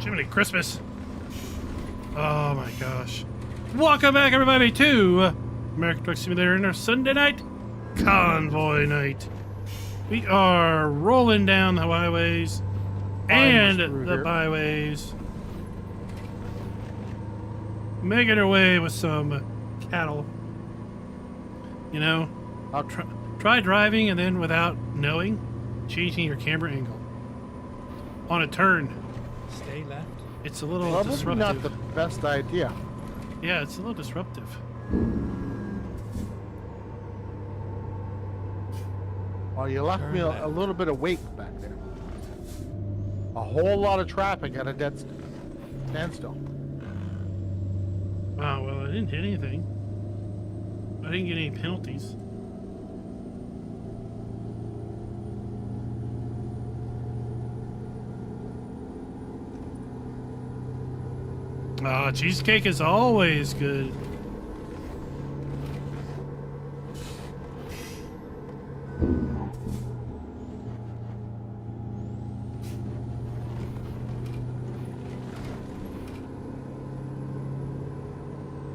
Jiminy Christmas. Oh my gosh. Welcome back, everybody, to American Truck Simulator in our Sunday night convoy night. We are rolling down the highways and the byways, making our way with some cattle. You know, try driving and then without knowing, changing your camera angle on a turn. Stay left. It's a little Probably disruptive. not the best idea. Yeah, it's a little disruptive. Well, you left me a little bit of weight back there. A whole lot of traffic at a dead standstill. Oh, well, I didn't hit anything. I didn't get any penalties. Cheesecake is always good.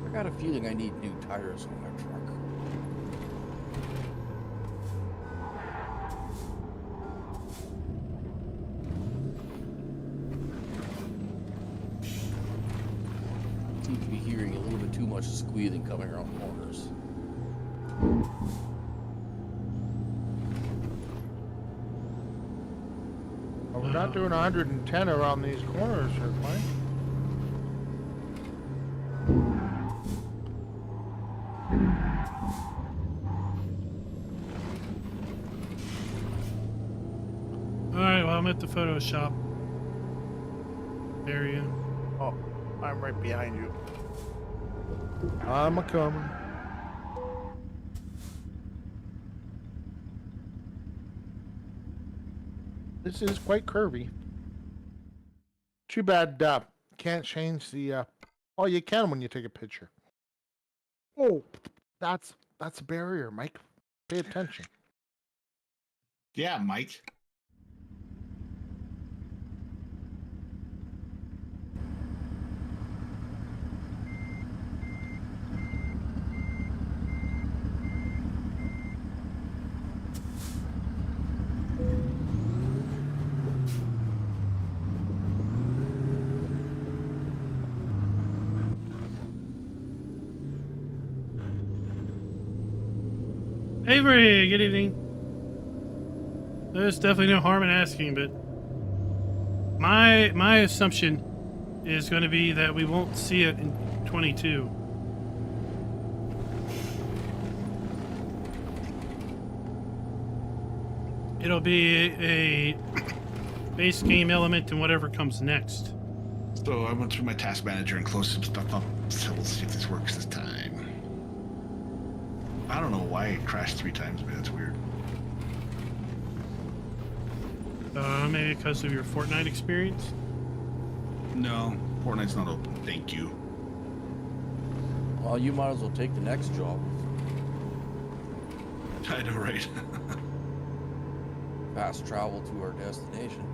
I got a feeling I need new tires on my truck. Seem to be hearing a little bit too much squealing coming around corners. Well, we're not doing 110 around these corners, here, Mike. Alright, well, I'm at the Photoshop area. Oh, I'm right behind you. I'm a-coming. This is quite curvy. Too bad can't change the oh, you can when you take a picture. Oh, that's a barrier, Mike. Pay attention. Yeah, Mike. Avery, good evening. There's definitely no harm in asking, but my assumption is going to be that we won't see it in 22. It'll be a base game element in whatever comes next. So I went through my task manager and closed some stuff up. So let's see if this works this time. I don't know why it crashed 3 times, but that's weird. Maybe because of your Fortnite experience? No, Fortnite's not open. Thank you. Well, you might as well take the next job. I know, right? Fast travel to our destination.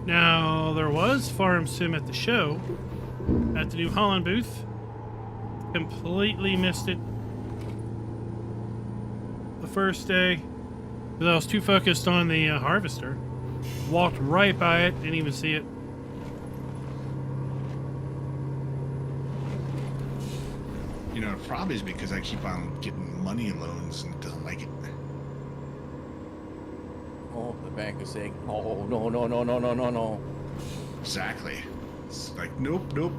Now, there was Farm Sim at the show, at the New Holland booth. Completely missed it the first day because I was too focused on the harvester. Walked right by it, didn't even see it. You know, the problem is because I keep on getting money loans and it doesn't like it. Oh, the bank is saying, oh, no, no, no, no, no, no, no. Exactly. It's like, nope, nope.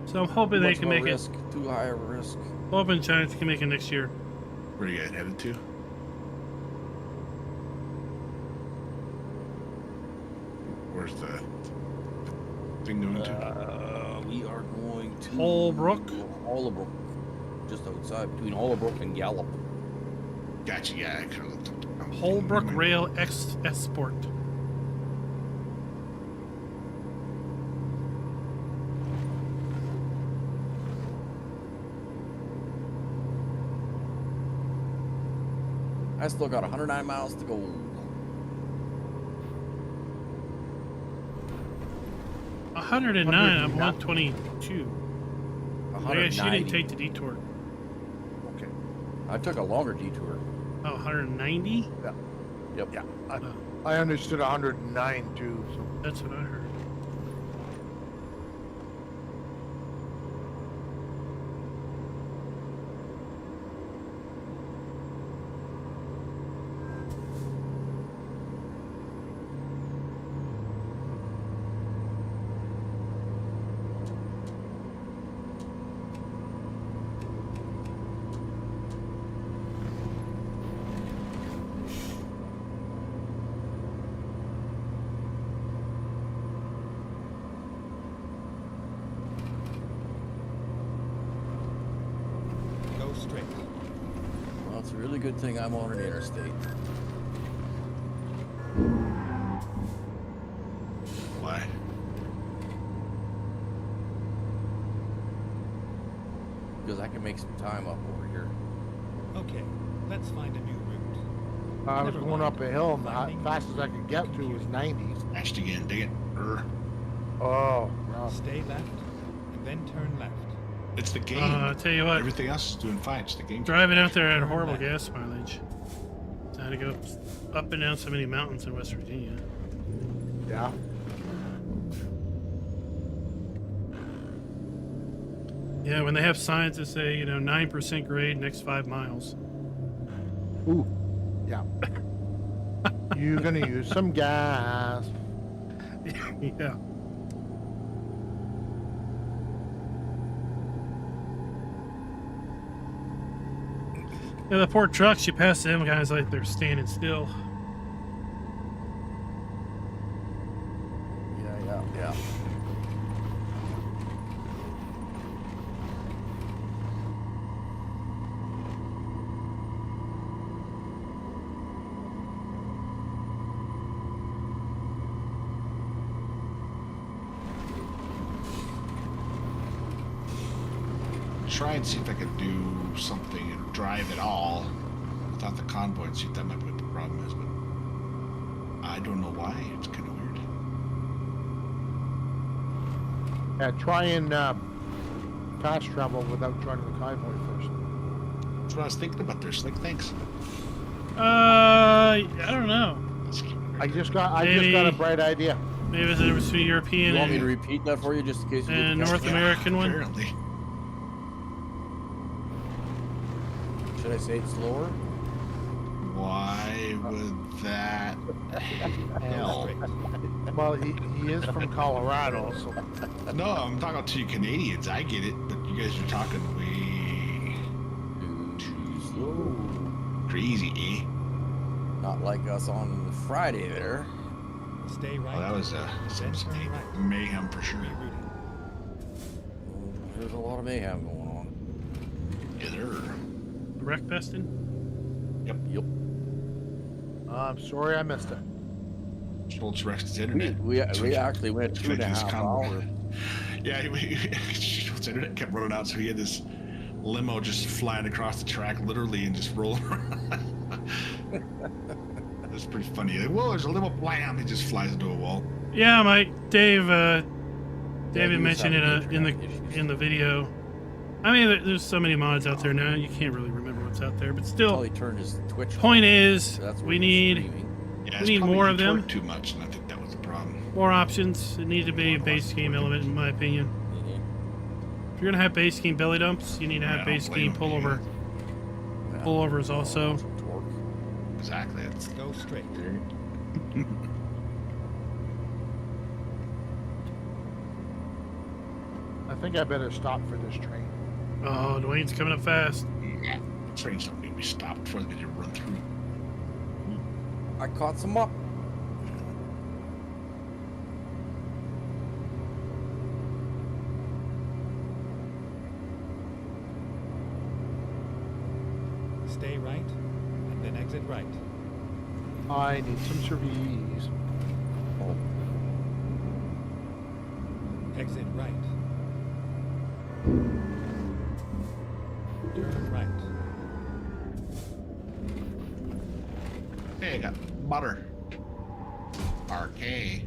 So I'm hoping they can make risk, too high a risk. Hoping Giants can make it next year. Where are you guys headed to? Where's the thing going to? We are going to Holbrook? Holbrook. Just outside, between Holbrook and Gallup. Gotcha, yeah, I kind of looked up. Holbrook Rail X Sport. I still got 109 miles to go. 109. I'm 122. I guess you didn't 190. take the detour. Okay. I took a longer detour. Oh, 190? Yep. Yeah. Oh, I understood 109 too. So that's what I heard. Go straight. Well, it's a really good thing I'm on an interstate. Why? Because I can make some time up over here. Okay, let's find a new route. I was Never going mind. up a hill, and the Finding fastest I could get to was 90. Smashed again. Dig it. Oh, rough. Stay left, and then turn left. It's the game. I'll tell you what, Everything else is doing fine. It's the game. driving out there at a horrible gas mileage. I had to go up and down so many mountains in West Virginia. Yeah. Yeah, when they have signs that say, 9% grade next 5 miles. Ooh. Yeah. You're gonna use some gas. Yeah. Yeah, the poor trucks, you pass them guys like they're standing still. Yeah. Try and see if I could do something and drive it all without the convoy and see if that might be what the problem is, but I don't know why. It's kind of weird. Yeah, try and fast travel without joining the convoy first. That's what I was thinking about there, Slick. Thanks. I don't know. Let's keep it I right just there. got a bright idea. Maybe it's a difference between European You want me to and, repeat that for you just in case you and didn't catch North it? American one. Apparently. Should I say it slower? Why would that Go help? straight. Well, he is from Colorado, so No, I'm talking to you Canadians. I get it, but you guys are talking way Too slow. crazy, eh? Not like us on Friday there. Stay right. Well, that was then some turn right. mayhem for sure. Rerouting. There's a lot of mayhem going on. Yeah, there. Wreck Peston? Yep. I'm sorry I missed it. Schultz wrecked his internet. We actually went 2.5 hours. Yeah, Schultz's internet kept running out, so he had this limo just flying across the track, literally, and just rolling around. That's pretty funny. Like, whoa, there's a limo, blam! He just flies into a wall. Yeah, Mike. David he was mentioned it having in internet issues. the video. I mean, there's so many mods out there now. You can't really remember what's out there, but Until still. he turned his Twitch on. Point is, That's where we he was need streaming. Yeah, We need probably more he of them. twerked too much, and I think that was the problem. more options. It needs to be a base game element, in my opinion. Mhm. If you're gonna have base game belly dumps, you need to Yeah, I have don't base blame game him, pullover. Yeah. Pullovers also. Torque. Exactly. It's Go straight. I think I better stop for this train. Oh, Dwayne's coming up fast. yeah. Trains don't need to be stopped before they get to run through. I caught some up. Stay right, and then exit right. I need some service. Oh, Exit right. Turn right. Hey, I got butter. RK.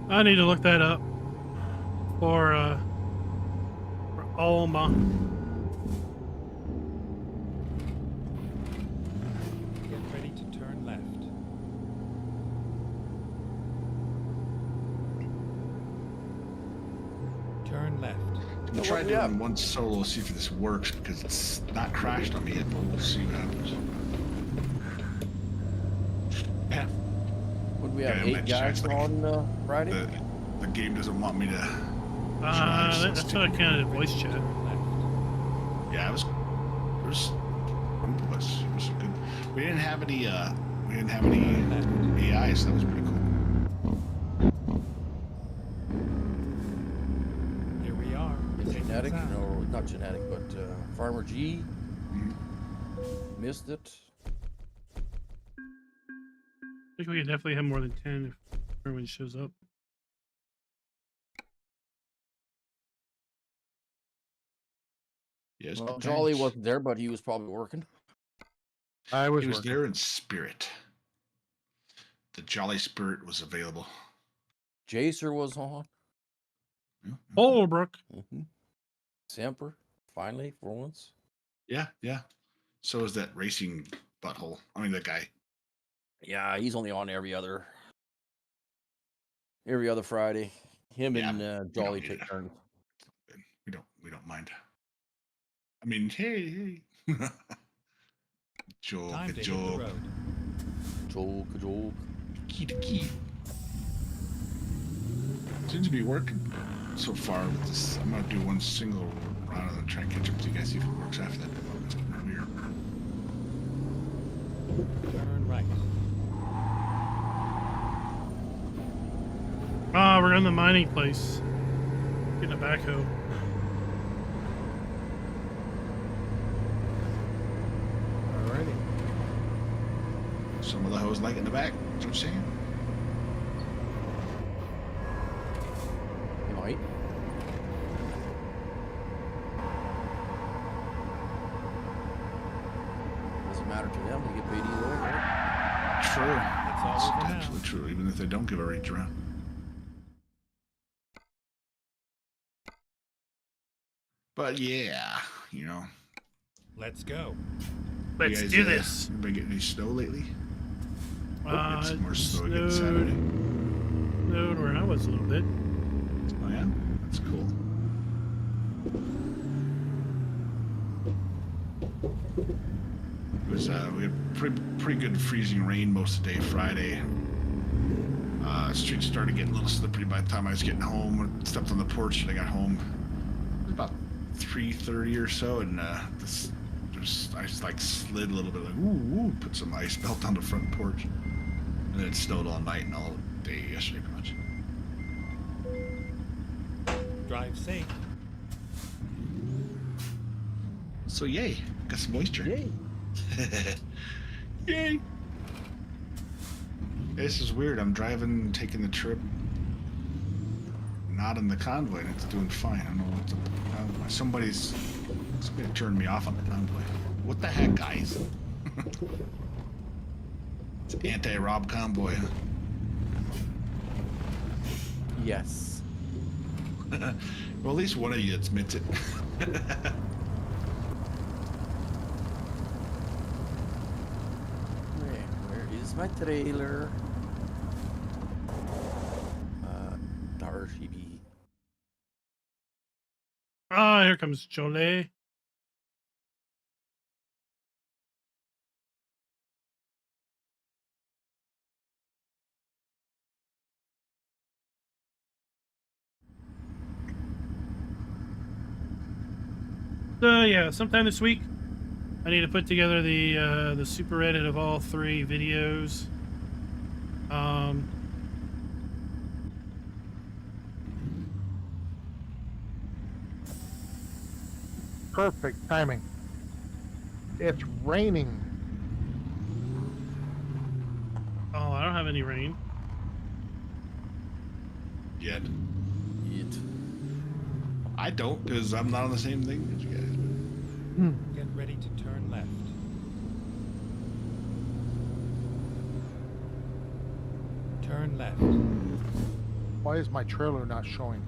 I need to look that up for Alma. Get ready to turn left. Turn left. I what tried we have? doing one solo, see if this works, because it's not crashed on me yet, but we'll see what happens. Yeah, What do we have? Okay, 8 guys it's like on Friday? the game doesn't want me to drive, so it's That's what I stupid. counted voice chat. Turn left. Yeah, it was good. We didn't have any AI, so that was pretty cool. Here we are. Taking Genetic? us out. No, not genetic, but Farmer G. Missed it. I think we can definitely have more than 10 if everyone shows up. Yes, Well, but Jolly thanks. wasn't there, but he was probably working. I was He was working. there in spirit. The Jolly Spirit was available. Jacer was on. Yeah, Holbrook. Semper, finally, for once. yeah. So is that racing butthole. I mean, that guy. Yeah, he's only on every other Friday. Him Yeah, and we don't Jolly need take it. turns. We don't mind. I mean, hey. Joke, Time a to hit the joke. road. Joke. Key to key. Seems to be working so far with this. I'm gonna do one single round and then try and catch up to you guys, see if it works after that. Weird. Turn right. Ah, we're in the mining place. Getting a backhoe. Alrighty. Some of the hoes like in the back. That's what I'm saying. You might. Doesn't matter to them. They get paid either way, right? True. That's all It's over now. absolutely true, even if they don't give a range around. But yeah, you know. Let's go. You Let's guys, do this. Anybody getting any snow lately? Get some more It snow again Saturday. snowed where I was a little bit. Oh yeah, that's cool. It was we had pretty good freezing rain most of the day Friday. Street started getting a little slippery by the time I was getting home. I stepped on the porch and I got home. It was about 3:30 or so, and I just like slid a little bit, like ooh, put some ice melt on the front porch, and then it snowed all night and all day yesterday, pretty much. Drive safe. So yay, got some moisture. Yay. Yay. This is weird. I'm driving, taking the trip, not in the convoy, and it's doing fine. I don't know what's up with the convoy. Somebody turned me off on the convoy. What the heck, guys? It's anti-rob convoy, huh? Yes. Well, at least one of you admits it. Where is my trailer? Darcy. Ah, here comes Jolie. Yeah, sometime this week, I need to put together the super edit of all 3 videos. Perfect timing. It's raining. Oh, I don't have any rain. Yet. It. I don't, because I'm not on the same thing as you guys. Get ready to turn left. Turn left. Why is my trailer not showing?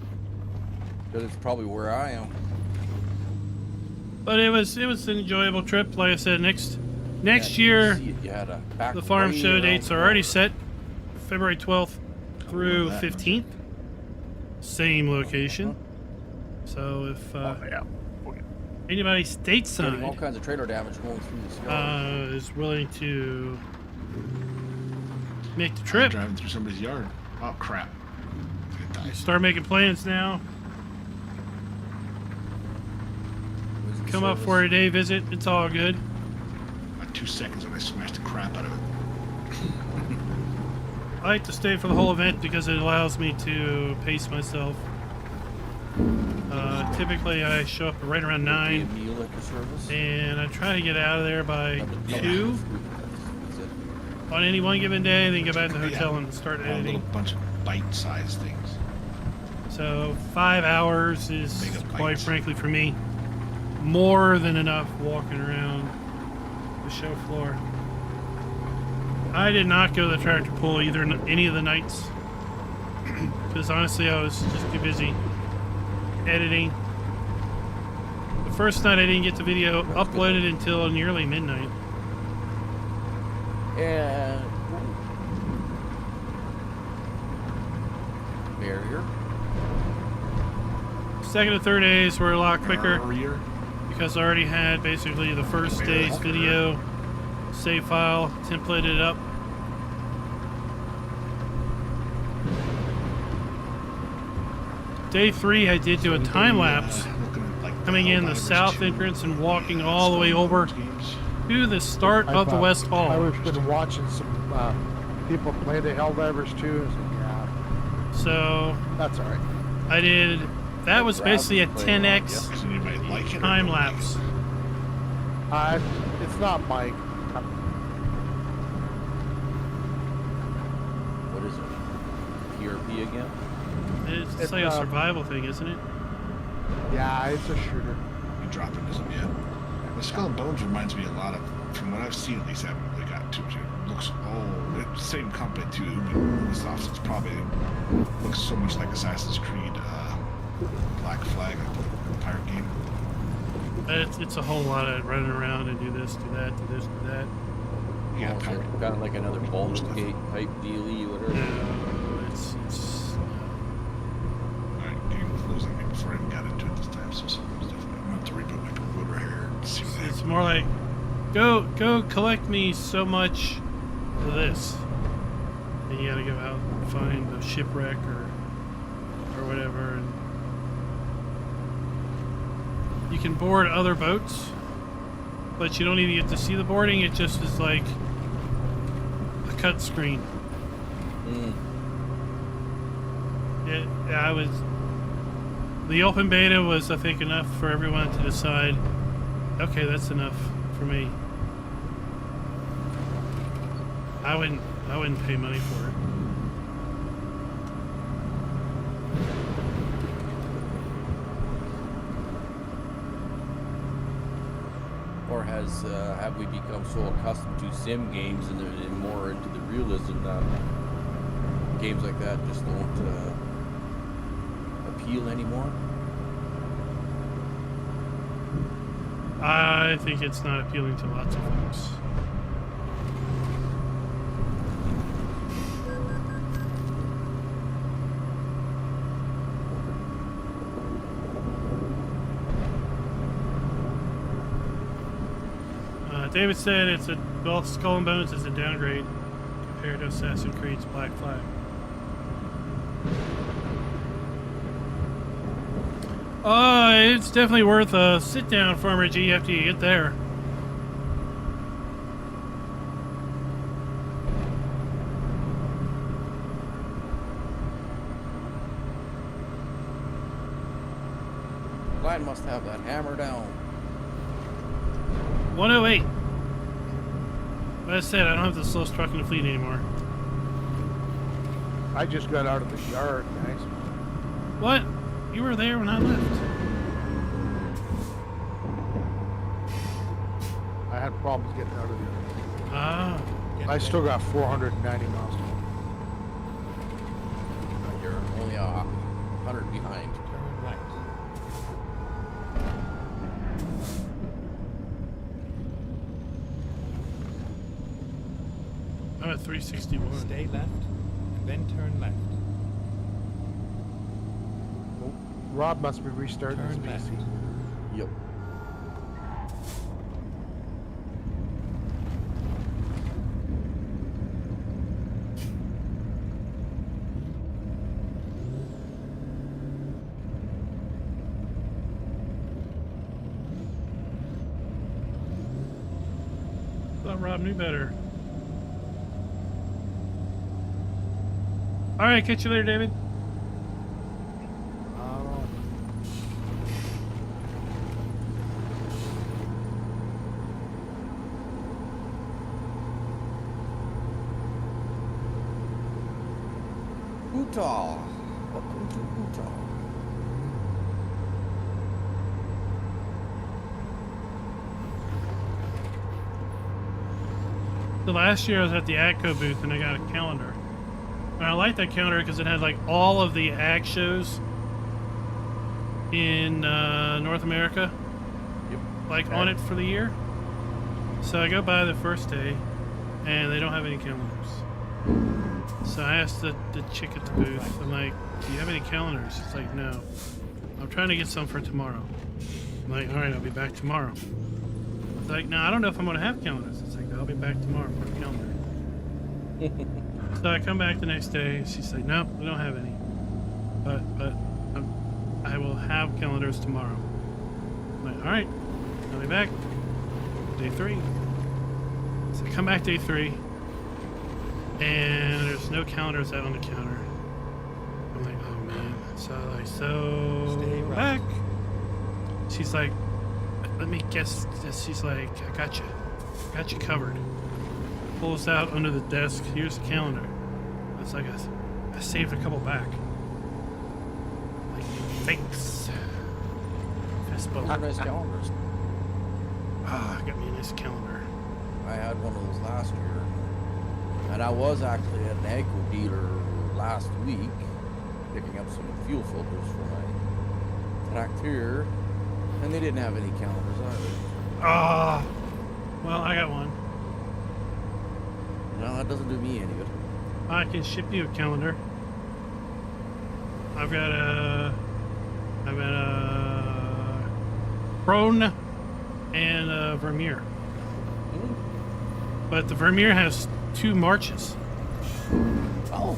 Because it's probably where I am. But it was an enjoyable trip. Like I said, next Yeah, year you had a back the farm way show around dates the are already corner. set. February 12th through that. 15th. Same location. So if yeah. anybody Getting all stateside kinds of trailer damage going through this yard. is willing to make the I'm trip, driving through somebody's yard. Oh, crap. I'm gonna die. start making plans now. Where's the Come up service? for a day visit. It's all good. About 2 seconds and I smashed the crap out of it. I like to stay for the whole event because it allows me to pace myself. Typically, I show up right around Be a 9, meal at the service. and I try to get out of there by Yeah. 2 That's it. on any one given day, then get back to the hotel Yeah. and start A little editing. bunch of bite-sized things. So 5 hours is, Big of quite bites. frankly for me, more than enough walking around the show floor. I did not go to the tractor pull any of the nights because honestly I was just too busy editing. The first night I didn't get the video uploaded until nearly midnight. And barrier. Second and third days were a lot quicker Earlier. because I already had basically the first day's video save file templated up. Day 3 I did do a time lapse coming in the south entrance and walking all the way over to the start of the West I Hall. was been watching some people play the Helldivers too. So yeah, So that's all right. I did, that was basically a 10x Does anybody like it? or time don't like lapse. It's not Mike. What is it? PRP again? It's It's, like a survival thing, isn't it? Yeah, it's a shooter. it? You drop it, doesn't it? The Skull and Bones reminds me a lot of, from what I've seen at least, I haven't really got to it. It looks, same company too. Ubisoft, it's probably, looks so much like Assassin's Creed, Black Flag, a pirate game. It's a whole lot of running around and do this, do that, do this, do that. Yeah, Oh, so pirate. kind of like another Baldur's Gate type dealy, whatever. No, it's Alright, game closing me before I even got into it this time, so it's definitely, I'm gonna have to reboot my computer here and see what it's more like go collect me so much of this. And you gotta go out and find a shipwreck or whatever, and you can board other boats, but you don't even get to see the boarding. It just is like a cut screen. Mm. The open beta was, I think, enough for everyone to decide, okay, that's enough for me. I wouldn't pay money for it. Or have we become so accustomed to sim games and they're more into the realism that games like that just don't appeal anymore? I think it's not appealing to lots of folks. David said Skull and Bones is a downgrade compared to Assassin's Creed's Black Flag. It's definitely worth a sit down, Farmer G, after you get there. Glenn must have that hammer down. 108. Like I said, I don't have the slowest truck in the fleet anymore. I just got out of the yard, guys. What? You were there when I left. I had problems getting out of the yard. Ah. Get I still ready. got 490 miles to go. You're only 100 behind. Turn right. I'm at 361. Stay left, then turn left. Rob must be restarting his Turn left. PC. Yep. Thought Rob knew better. All right, catch you later, David. Utah. Welcome to Utah. The last year I was at the AGCO booth and I got a calendar. And I liked that calendar because it had like all of the ag shows in North America, Yep. like on it for the year. So I go by the first day and they don't have any calendars. So I asked the chick at the booth, I'm like, do you have any calendars? She's like, no. I'm trying to get some for tomorrow. I'm like, all right, I'll be back tomorrow. It's like, no, I don't know if I'm going to have calendars. It's like, I'll be back tomorrow for a calendar. So I come back the next day. She's like, no, we don't have any. But I will have calendars tomorrow. I'm like, all right, I'll be back. Day 3. So I come back day 3. And there's no calendars out on the counter. I'm like, oh man. So I'm like, so Stay right. back. She's like, let me guess this. She's like, I got you. Got you covered. Pulls out under the desk. Here's the calendar. It's like I saved a couple back. Like, thanks. Fist bump. Not nice calendars. Ah, got me a nice calendar. I had one of those last year. And I was actually at an AGCO dealer last week picking up some fuel filters for my tractor. And they didn't have any calendars either. Ah, well, I got one. No, that doesn't do me any good. I can ship you a calendar. I've got a Prone and a Vermeer. But the Vermeer has 2 marches. Oh.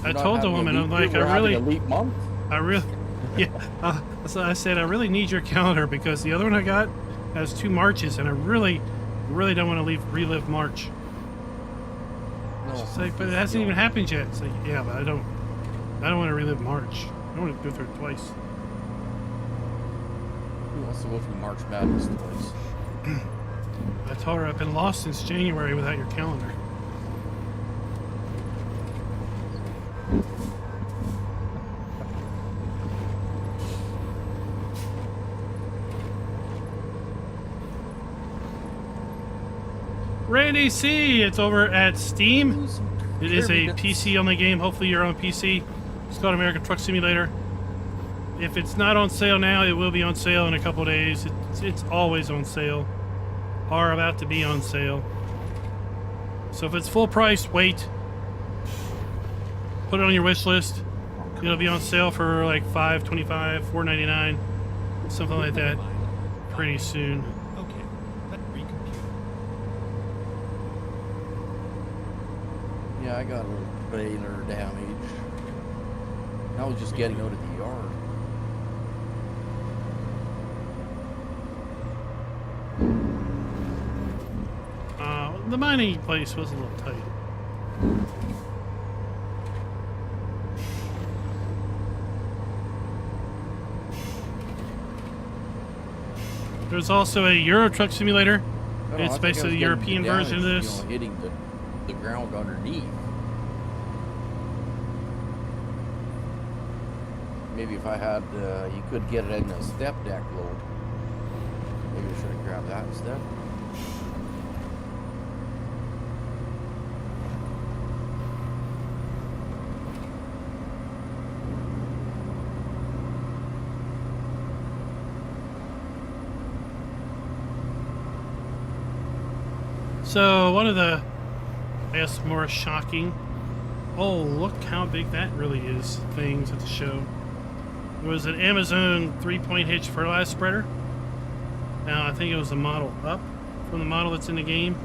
I told the woman, I'm like, a leap month. yeah. So I said, I really need your calendar because the other one I got has 2 marches, and I really don't want to relive March. No. It's like, but it hasn't even happened yet. It's like, yeah, but I don't want to relive March. I don't want to go through it twice. Who wants to go through March Madness twice? I told her I've been lost since January without your calendar. Randy C, it's over at Steam. It is a PC only game. Hopefully you're on PC. It's called American Truck Simulator. If it's not on sale now, it will be on sale in a couple days. It's always on sale. Are about to be on sale. So if it's full price, wait. Put it on your wish list. It'll be on sale for like $5.25, $4.99, something like that, pretty soon. Okay, let recompute. Yeah, I got a little trailer damage. I was just getting out of the yard. The mining place was a little tight. There's also a Euro Truck Simulator. I don't know, It's I think I basically was the getting European the version of damage, this. You know, hitting the ground underneath. Maybe if I had, you could get it in a step deck load. Maybe I should have grabbed that instead. So one of the, I guess, more shocking, oh, look how big that really is, things at the show. It was an Amazon 3-point hitch fertilizer spreader. Now, I think it was the model up from the model that's in the game.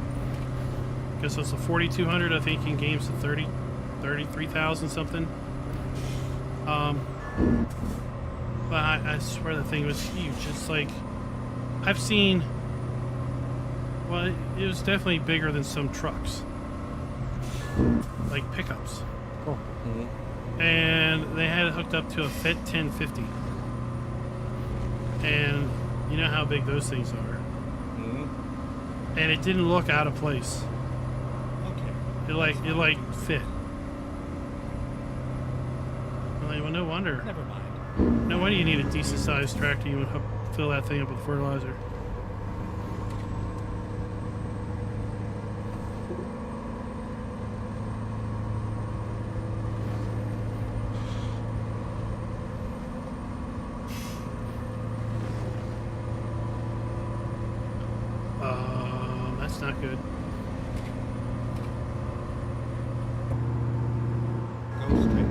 Because it's a 4200, I think in games to 33,000 something. But I swear the thing was huge. It's like, I've seen, well, it was definitely bigger than some trucks. Like pickups. Oh. And they had it hooked up to a FET 1050. And you know how big those things are. And it didn't look out of place. Okay. It like fit. I'm like, well, no wonder. Never mind. No wonder you need a decent sized tractor. You would fill that thing up with fertilizer. That's not good. Go straight.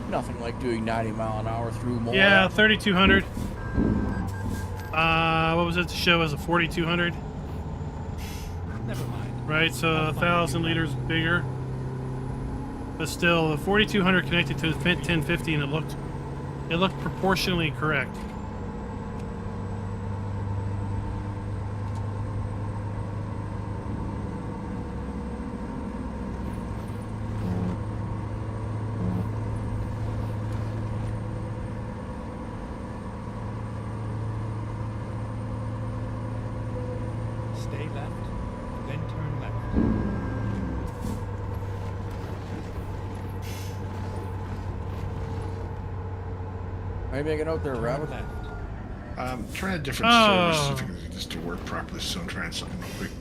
Nothing like doing 90 mile an hour through more. Yeah, 3200. What was it to show as a 4200? Never mind. Right, so I'll a find 1,000 you. liters bigger. But still, the 4200 connected to the FET 1050, and it looked proportionally correct. Stay left, then turn left. Are you making out there, Turn Rabbit? left. Trying a different service, see if we can get this to work properly. So I'm trying something real quick.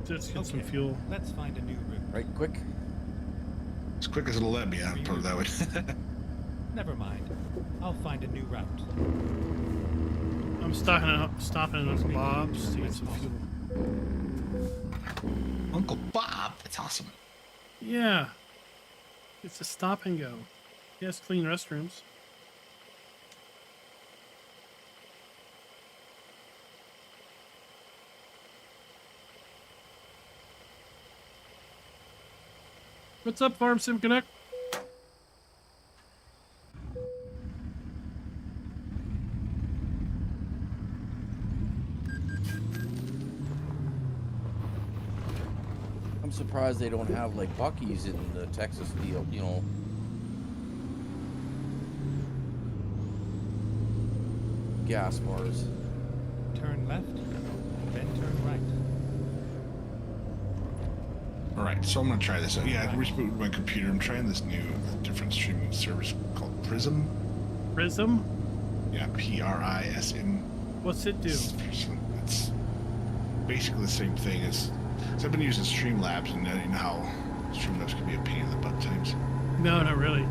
Let's get some Okay, fuel. Let's find a new route. Right, quick. As quick as it'll let me, I'll put it that way. Never mind. I'll find a new route. I'm stopping at Bob's to get some fuel. Uncle Bob, that's awesome. Yeah. It's a stop and go. He has clean restrooms. What's up, Farm Sim Connect? I'm surprised they don't have like Buc-ee's in the Texas deal, you know. Gas bars. Turn left, then turn right. All right, so I'm gonna try this out. Yeah, I rebooted my computer. I'm trying this new different streaming service called Prism. Prism? Yeah, PRISM. What's it do? It's basically the same thing as. So I've been using Streamlabs, and you know how Streamlabs can be a pain in the butt times. No, not really.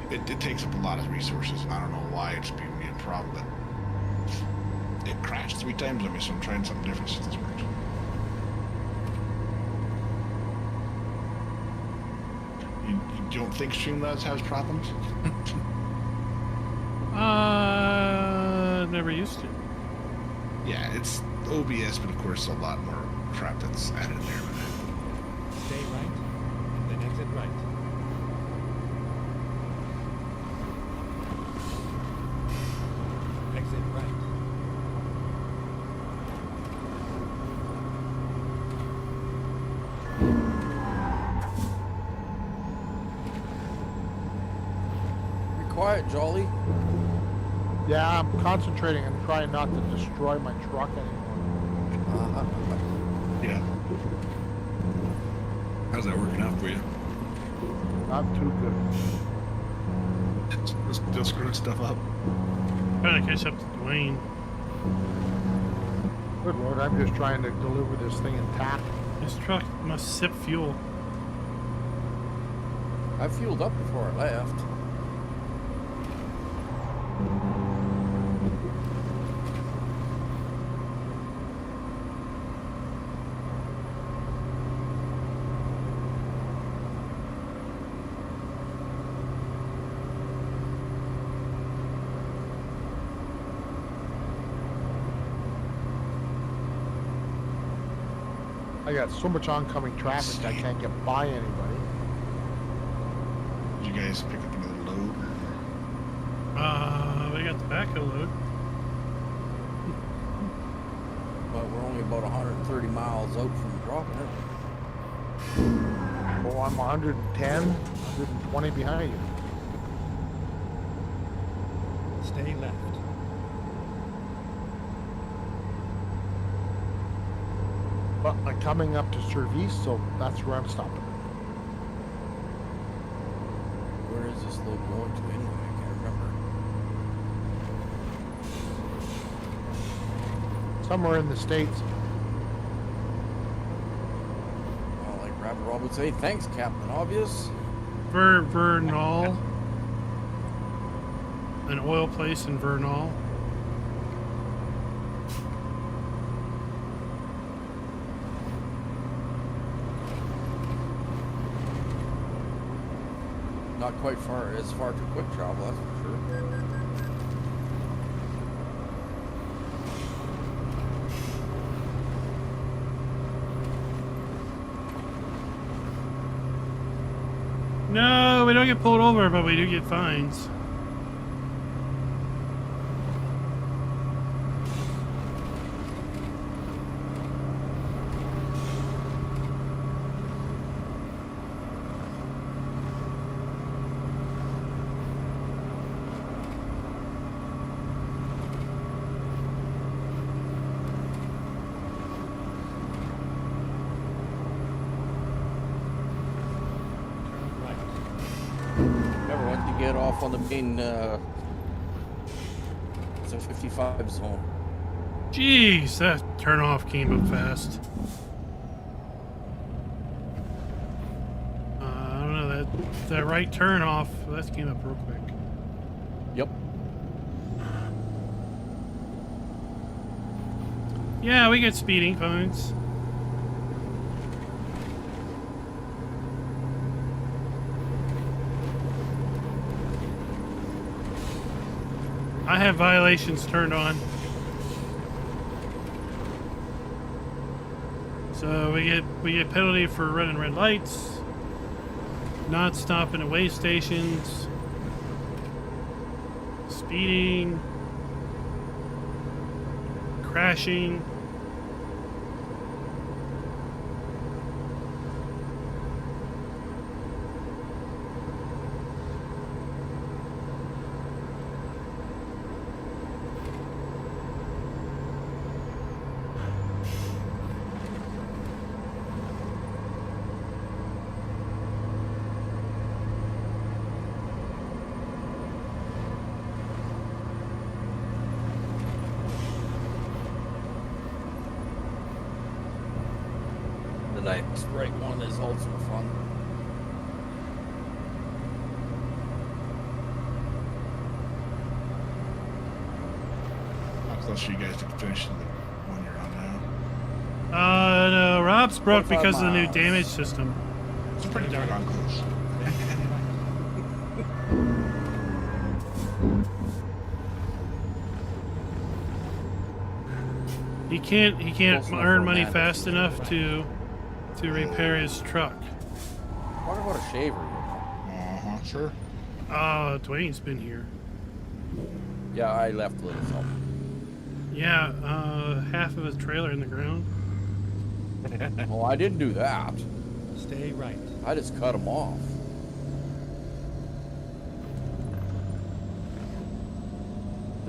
It takes up a lot of resources, and I don't know why it's being a problem, but it crashed 3 times on me, so I'm trying something different since this works. You don't think Streamlabs has problems? Never used it. Yeah, it's OBS, but of course a lot more crap that's added there. Stay right, and then exit right. Exit right. quiet, Jolly. Yeah, I'm concentrating and trying not to destroy my truck anymore. Yeah. How's that working out for you? Not too good. Still screwing stuff up. Trying to catch up to Dwayne. Good Lord, I'm just trying to deliver this thing intact. This truck must sip fuel. I fueled up before I left. I got so much oncoming traffic I can't get by anybody. Did you guys pick up another load? We got the backhoe load. But we're only about 130 miles out from dropping it. Oh, I'm 110, 120 behind you. Stay left. But I'm coming up to Service, so that's where I'm stopping. Where is this load going to anyway? I can't remember. Somewhere in the States. Well, like Rapper Rob would say, thanks, Captain Obvious. Vernal. An oil place in Vernal. Not quite as far to quick travel, that's for sure. No, we don't get pulled over, but we do get fines. Remember, once you get off on the main, it's a 55 zone. Jeez, that turnoff came up fast. I don't know, that right turn off, that came up real quick. Yep. Yeah, we get speeding fines. I have violations turned on. So we get penalty for running red lights, not stopping at way stations, speeding, crashing. The next right one is also fun. I was close for you guys to finish the one you're on now. No, Rob's broke 45 because of the new miles. damage system. It's pretty darn on close. He can't Close enough earn for money that. fast enough to repair his truck. What about a shaver, you know? Sure. Dwayne's been here. Yeah, I left a little something. Yeah, half of his trailer in the ground. Oh, I didn't do that. Stay right. I just cut him off.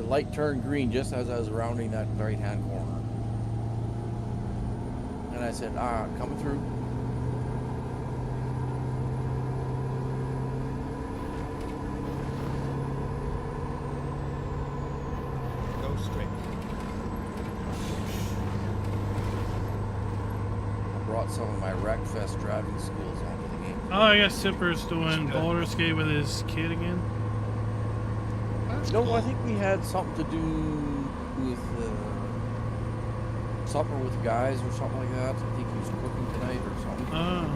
light turned green just as I was rounding that right-hand corner. And I said, coming through. Go straight. I brought some of my Wreckfest driving skills onto the game. Oh, I guess Sipper's doing roller skate with his kid again. That's No, cool. I think we had something to do with supper with guys or something like that. I think he was cooking tonight or something. Oh.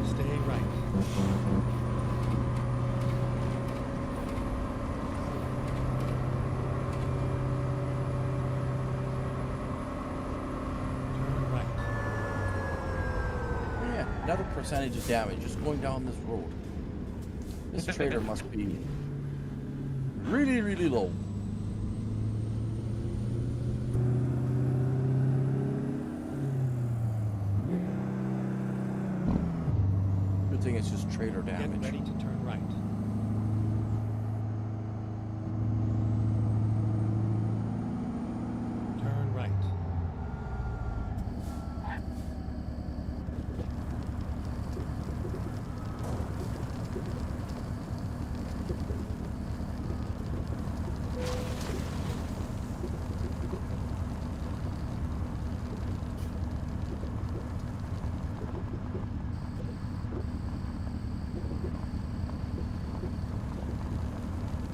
Stay right. Turn right. Yeah, another percentage of damage just going down this road. This trailer must be really, really low. Good thing it's just trailer Get damage. ready to turn right. Turn right.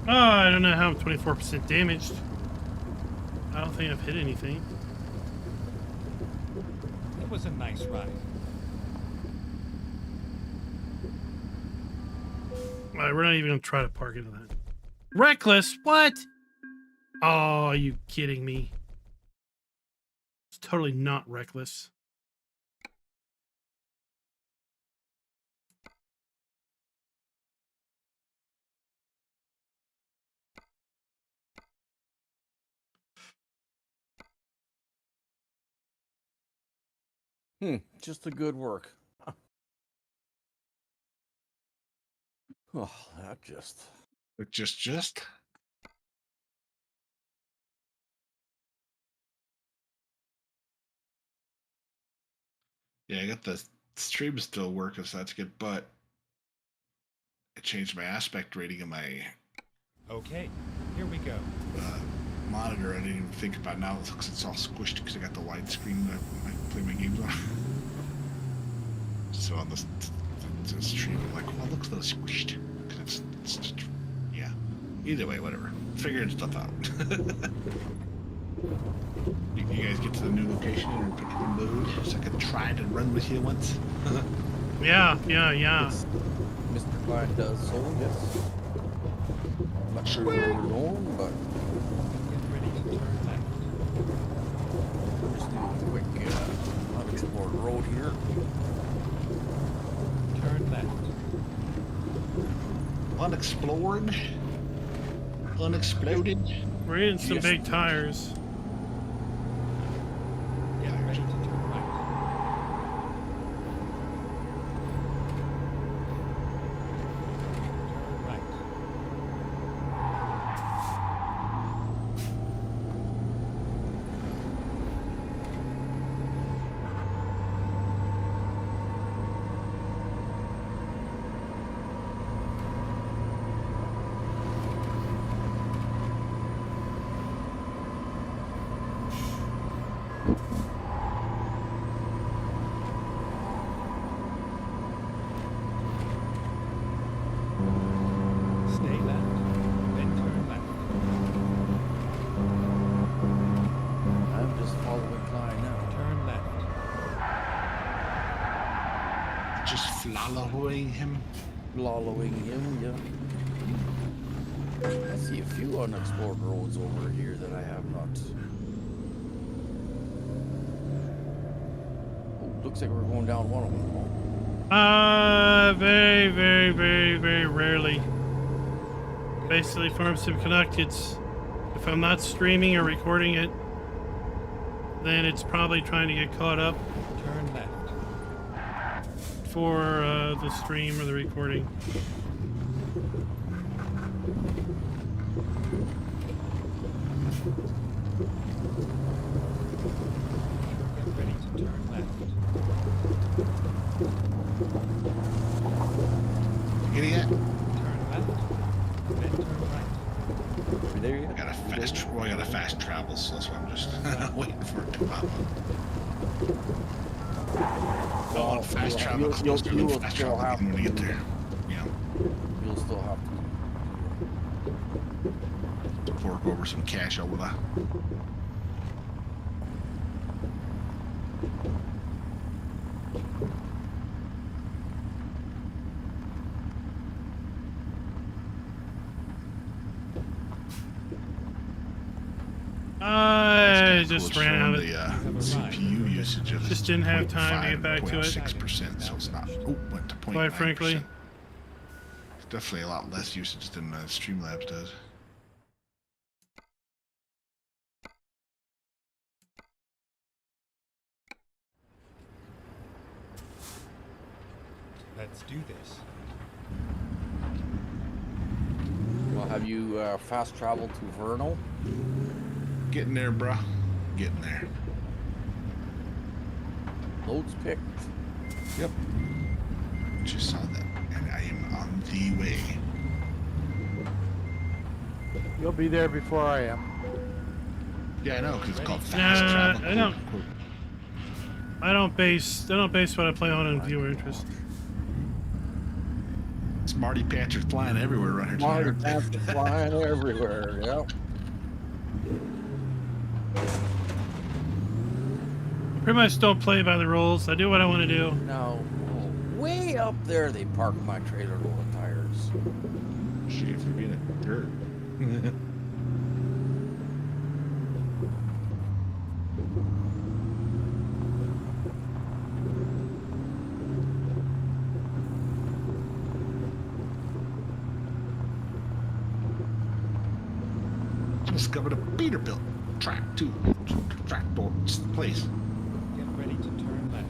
Oh, I don't know how I'm 24% damaged. I don't think I've hit anything. It was a nice ride. Alright, we're not even gonna try to park into that. Reckless? What? Oh, are you kidding me? It's totally not reckless. Just the good work. Oh, that just... But just. Yeah, I got the stream still working, so that's good. But I changed my aspect rating of my Okay, here we go. monitor. I didn't even think about it now because it's all squished because I got the widescreen that I play my games on. So on the stream, I'm like, well, it looks a little squished. 'Cause it's just, yeah. Either way, whatever. Figuring stuff out. You guys get to the new location and pick the mode so I could try to run with you once. Yeah. Mr. Clyde does so, yes. I'm not sure where we're going, but Get ready to turn left. we're just doing a quick unexplored road here. Turn left. Unexplored. Unexploded. We're hitting some Yes. big tires. Get ready to turn right. Turn right. Stay left, then turn left. I'm just following Clyde now. Turn left. Just following him. Following him, yeah. I see a few unexplored roads over here that I have not. Oh, looks like we're going down one of them. Very, very, very, very rarely. Basically, Farm Sim Connect, if I'm not streaming or recording it, then it's probably trying to get caught up Turn left. for the stream or the recording. Get ready to turn left. Getting it? Turn left. Then turn right. Are we there yet? I got a fast travel, so that's why I'm just waiting for it to pop up. I want fast travel. you'll Fast still travel have when we to. get there. Yeah. You'll still have to. Fork over some cash over there. I just ran out of the CPU usage of Just didn't have time to get back to it. 6%, so it's not. Oh, went to 0.9%. Quite frankly. It's definitely a lot less usage than Streamlabs does. Let's do this. Well, have you fast traveled to Vernal? Getting there, bruh. Getting there. Loads picked. Yep. Just saw that, and I am on the way. You'll be there before I am. Yeah, I know, because it's called fast travel. I don't. I don't base what I play on viewer interest. Smarty Pants are flying everywhere right here. Marty tonight. Pants are flying everywhere. Yep. Pretty much don't play by the rules. I do what I want to do. Now, way up there, they parked my trailer full of tires. Shit, if you're being a dirt. Discovered a Peterbilt track too. Tractor place. Get ready to turn left.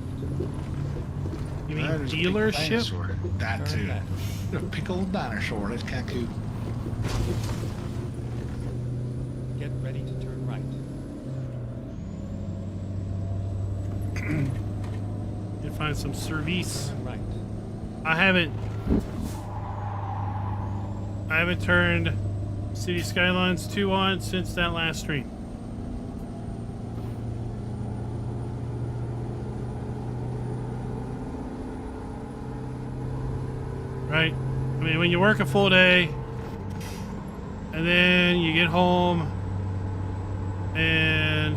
You mean There's a big dealership? dinosaur. That Turn too. left. A big old dinosaur. That's kind of cool. Get ready to turn right. You find some service. Turn right. I haven't turned City Skylines 2 on since that last stream. Right? I mean, when you work a full day and then you get home and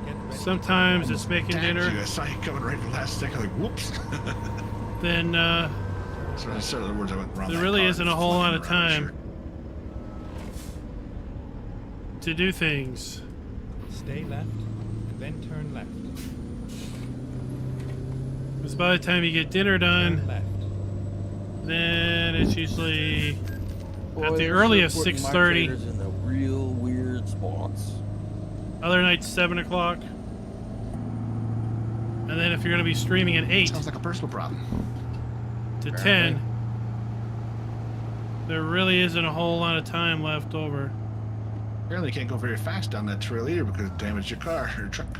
Get ready. sometimes it's making dinner, I saw you coming right at the last second. Like, whoops. then So I said the words I went wrong. there really isn't a whole lot of time to do things. Stay left, and then turn left. Because by the time you get dinner done, Turn left. then it's usually Boy, at the they're earliest sure putting my 6:30. trailers in the real weird spots. Other nights 7 o'clock. And then if you're going to be streaming at 8 Sounds like a personal problem. to 10, there really isn't a whole lot of time left over. Apparently, you can't go very fast down that trail either because it damaged your car or truck.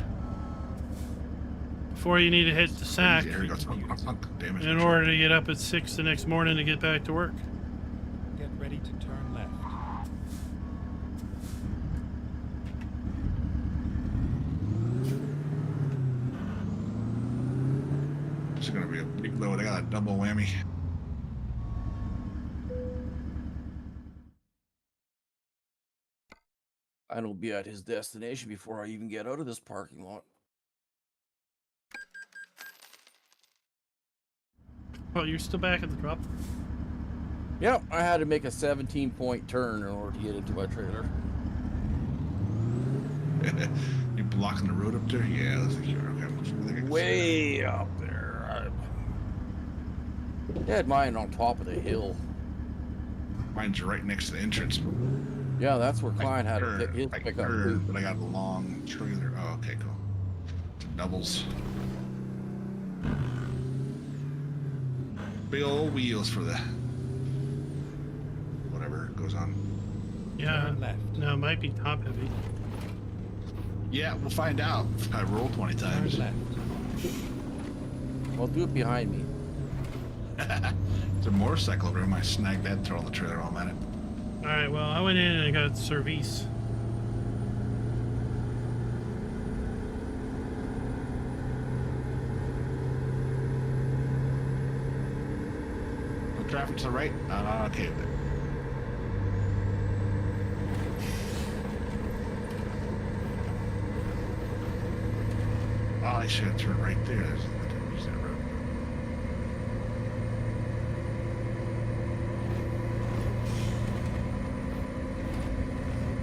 Before you need to hit the sack There you go. Damaged in order to get up at 6 the next morning to get back to work. Get ready to turn left. This is going to be a big load. I got a double whammy. And he'll be at his destination before I even get out of this parking lot. Oh, you're still back at the drop? Yep, I had to make a 17-point turn in order to get into my trailer. You blocking the road up there? Yeah, I think you're okay. I think I can see Way up there. I had mine on top of the hill. that. Mine's right next to the entrance. Yeah, that's where Klein had to pick his I pickup curved, too. but I got a long trailer. Oh, okay, cool. Doubles. Big old wheels for the whatever goes on. Yeah. Turn left. No, it might be top heavy. Yeah, we'll find out if I roll 20 Turn times. left. Well, do it behind me. There's a motorcycle over here. I snagged that, throw on the trailer while I'm at it. Alright, well, I went in and I got service. No traffic to the right? Okay. Oh, I should have turned right there. I didn't use that road.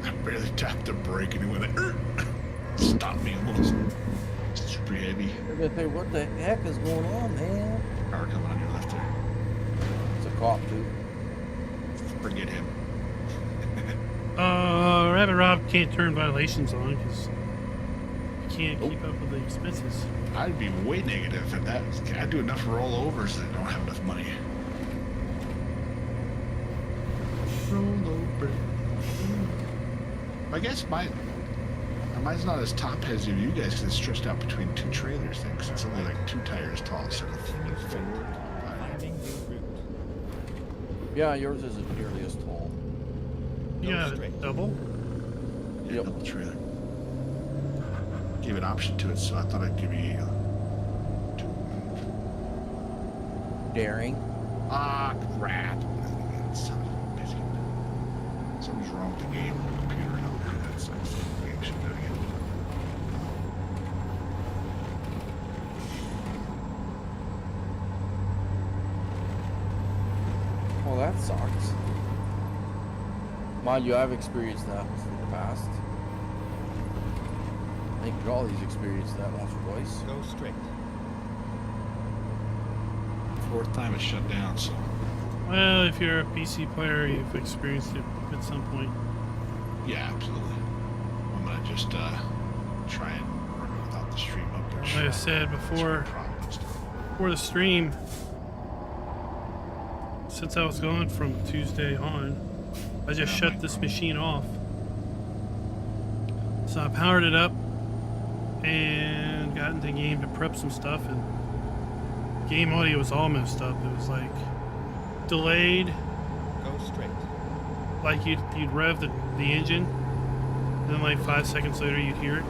I barely tapped the brake and it went stopped me almost. It's pretty heavy. They're gonna say, what the heck is going on, man? Car coming on your left there. It's a cop too. Forget him. Rabbit Rob can't turn violations on because he can't keep up with the expenses. I'd be way negative at that. I do enough rollovers that I don't have enough money. Rollover. I guess mine's not as top heavy as you guys because it's stretched out between two trailers things. It's only like 2 tires tall instead of 4. Finding new route. Yeah, yours isn't nearly as tall. Yeah, straight. double. Yeah, Yep. double trailer. Gave an option to it, so I thought I'd give you 2. Daring. Ah, crap. Son of a biscuit. Something's wrong with the game. The computer. No, that's not the game. Should do it again. Well, that sucks. Mind you, I've experienced that in the past. I think Jolly's experienced that once or twice. Go straight. 4th time it shut down, so. Well, if you're a PC player, you've experienced it at some point. Yeah, absolutely. I'm gonna just try and run it without the stream up there. Like I said before the stream, since I was gone from Tuesday on, I just shut this machine off. So I powered it up and got into game to prep some stuff, and game audio was all messed up. It was like delayed, Go straight. like you'd rev the engine, and then like 5 seconds later you'd hear it.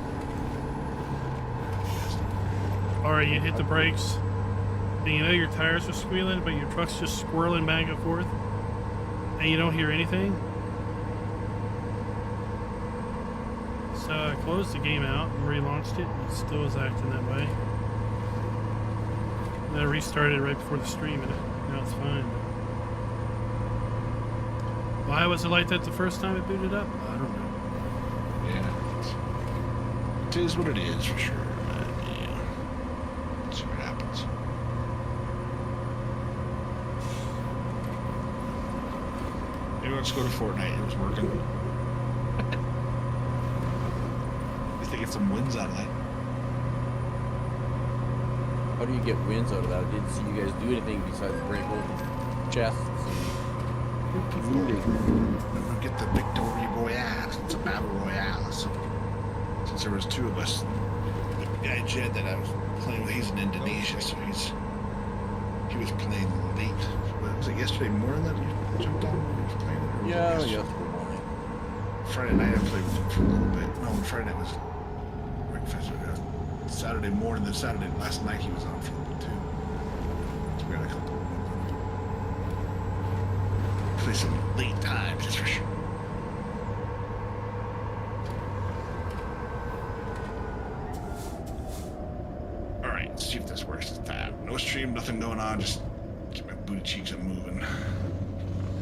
Or you hit the brakes, and you know your tires are squealing, but your truck's just swirling back and forth, and you don't hear anything. So I closed the game out and relaunched it, and it still was acting that way. And then I restarted it right before the stream, and now it's fine. Why was it like that the first time it booted up? I don't know. Yeah. It is what it is for sure. But yeah. Let's see what happens. Maybe let's go to Fortnite. It was working. At least they get some wins out of that. How do you get wins out of that? I didn't see you guys do anything besides break open chests and looting. We'll get the Victory Royale. It's a battle royale. So, since there was 2 of us, the guy Jed that I was playing with, he's in Indonesia, so he was playing late. Was it yesterday morning that you jumped on? He was playing it, or was it Yeah, yesterday? yesterday morning. Friday night I played with him for a little bit. No, Friday night was breakfast. Saturday morning, then Saturday last night he was on for a little bit too. So we had a couple. Play some late times, that's for sure. All right, let's see if this works this time. No stream, nothing going on. Just get my booty cheeks up moving.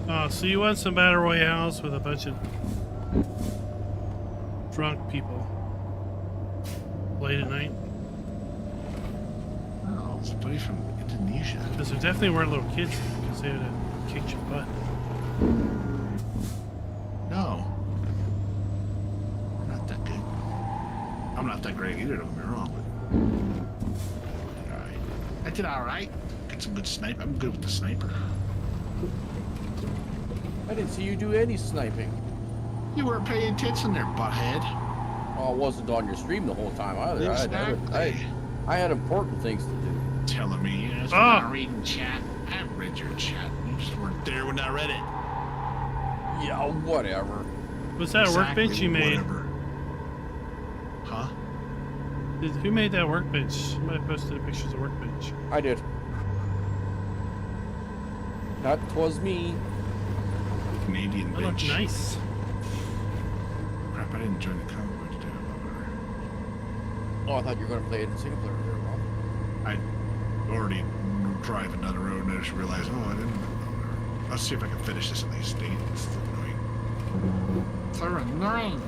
Oh, so you want some battle royales with a bunch of drunk people late at night? Oh, somebody from Indonesia. Because there definitely weren't little kids because they would have kicked your butt. No. We're not that good. I'm not that great either, don't get me wrong. But alright. I did alright. Get some good snipe. I'm good with the sniper. I didn't see you do any sniping. You weren't paying attention there, butthead. Oh, I wasn't on your stream the whole time either. Exactly. I had important things to do. Telling me, yes, Oh. I'm not reading chat. I read your chat. You just weren't there when I read it. Yeah, whatever. Was that a workbench Exactly, you made? whatever. Huh? Who made that workbench? Somebody posted pictures of workbench. I did. That was me. Canadian That looked bitch. nice. Crap, I didn't join the convoy today. Oh, I thought you were going to play it in single player there, Rob. I already driving down the road and I just realized, oh, I didn't. Let's see if I can finish this at least. Dang it, it's so annoying. So annoying.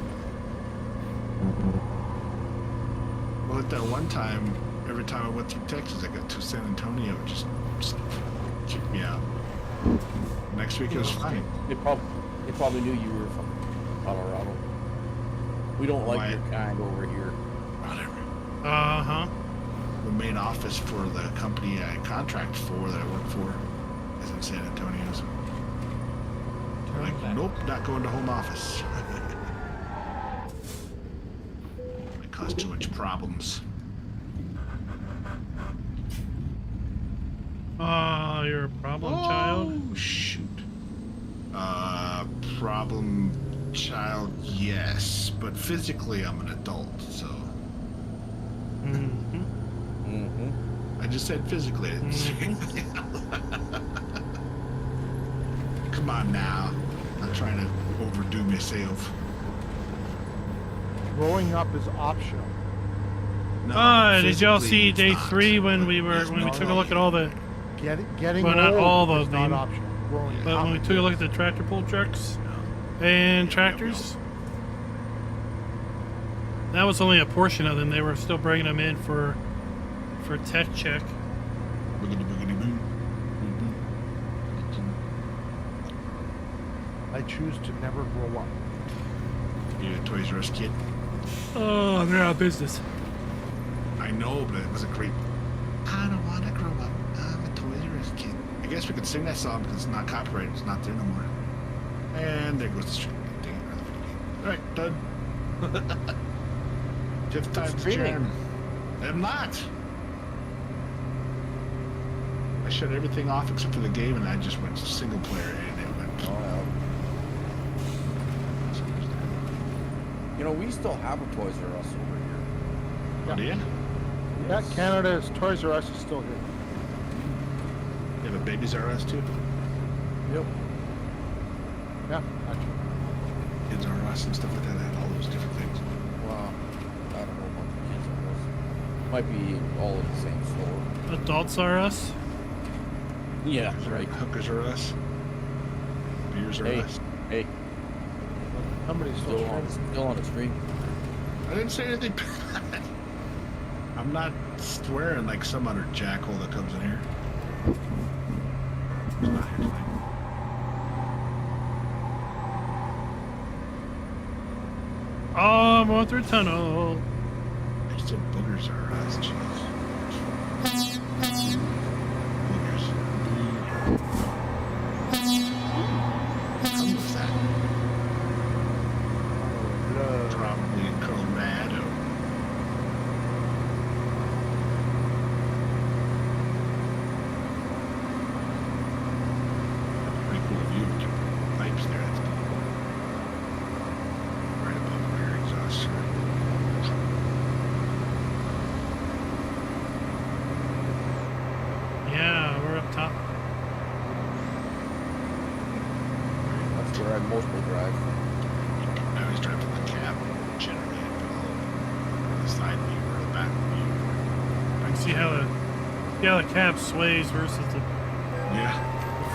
Well, at that one time, every time I went through Texas, I got to San Antonio, it just kicked me out. Next week it was fine. They probably knew you were from Colorado. We don't like Why? your kind over here. Whatever. Uh-huh. The main office for the company I contract for that I work for is in San Antonio. So they're like, nope, not going to home office. It cause too much problems. You're a problem child? Oh, shoot. Problem child, yes. But physically, I'm an adult, so. Mm-hmm. Mm-hmm. I just said physically. I didn't say Come on now. I'm not trying to overdo myself. Growing up is optional. No, Did y'all physically see it's day not, 3 when but we were there's when we no took a look at all the Getting Well, not old all is of not them, optional. Growing but up when we took a look at the tractor pull trucks and tractors, that was only a portion of them. They were still bringing them in for tech check. Boogity boogity boo. I choose to never grow up. You a Toys R Us kid? Oh, they're out of business. I know, but it was a great. I don't want to grow up. I'm a Toys R Us kid. I guess we could sing that song because it's not copyrighted. It's not there no more. And there goes the stream. Dang it, another video game. All right, done. Fifth time's the streaming. charm. I'm not. I shut everything off except for the game, and I just went to single player, and it went. Oh, yeah. You know, we still have a Toys R Us over here. Oh, do you? Yeah, Canada's Toys R Us is still here. You have a Babies R Us too? Yep. Yeah, actually. Kids R Us and stuff like that. They had all those different things. Well, I don't know about the Kids R Us. Might be all in the same store. Adults are us. Yeah, Hookers right. Hookers R Us. Beers R Hey, Us. hey, Somebody's still still on the stream. I didn't say anything bad. I'm not swearing like some other jackhole that comes in here. He's not here tonight. Oh, I'm going through a tunnel. I said boogers are us, jeez. Boogers. What was that? Probably in Colorado. Pretty cool view of the pipes there. That's cool. Right above where your exhaust are. Yeah, we're up top. That's where I mostly drive. I always drive from the cab, generally, and put all the side view or the back view. I can see how the cab sways versus the Yeah.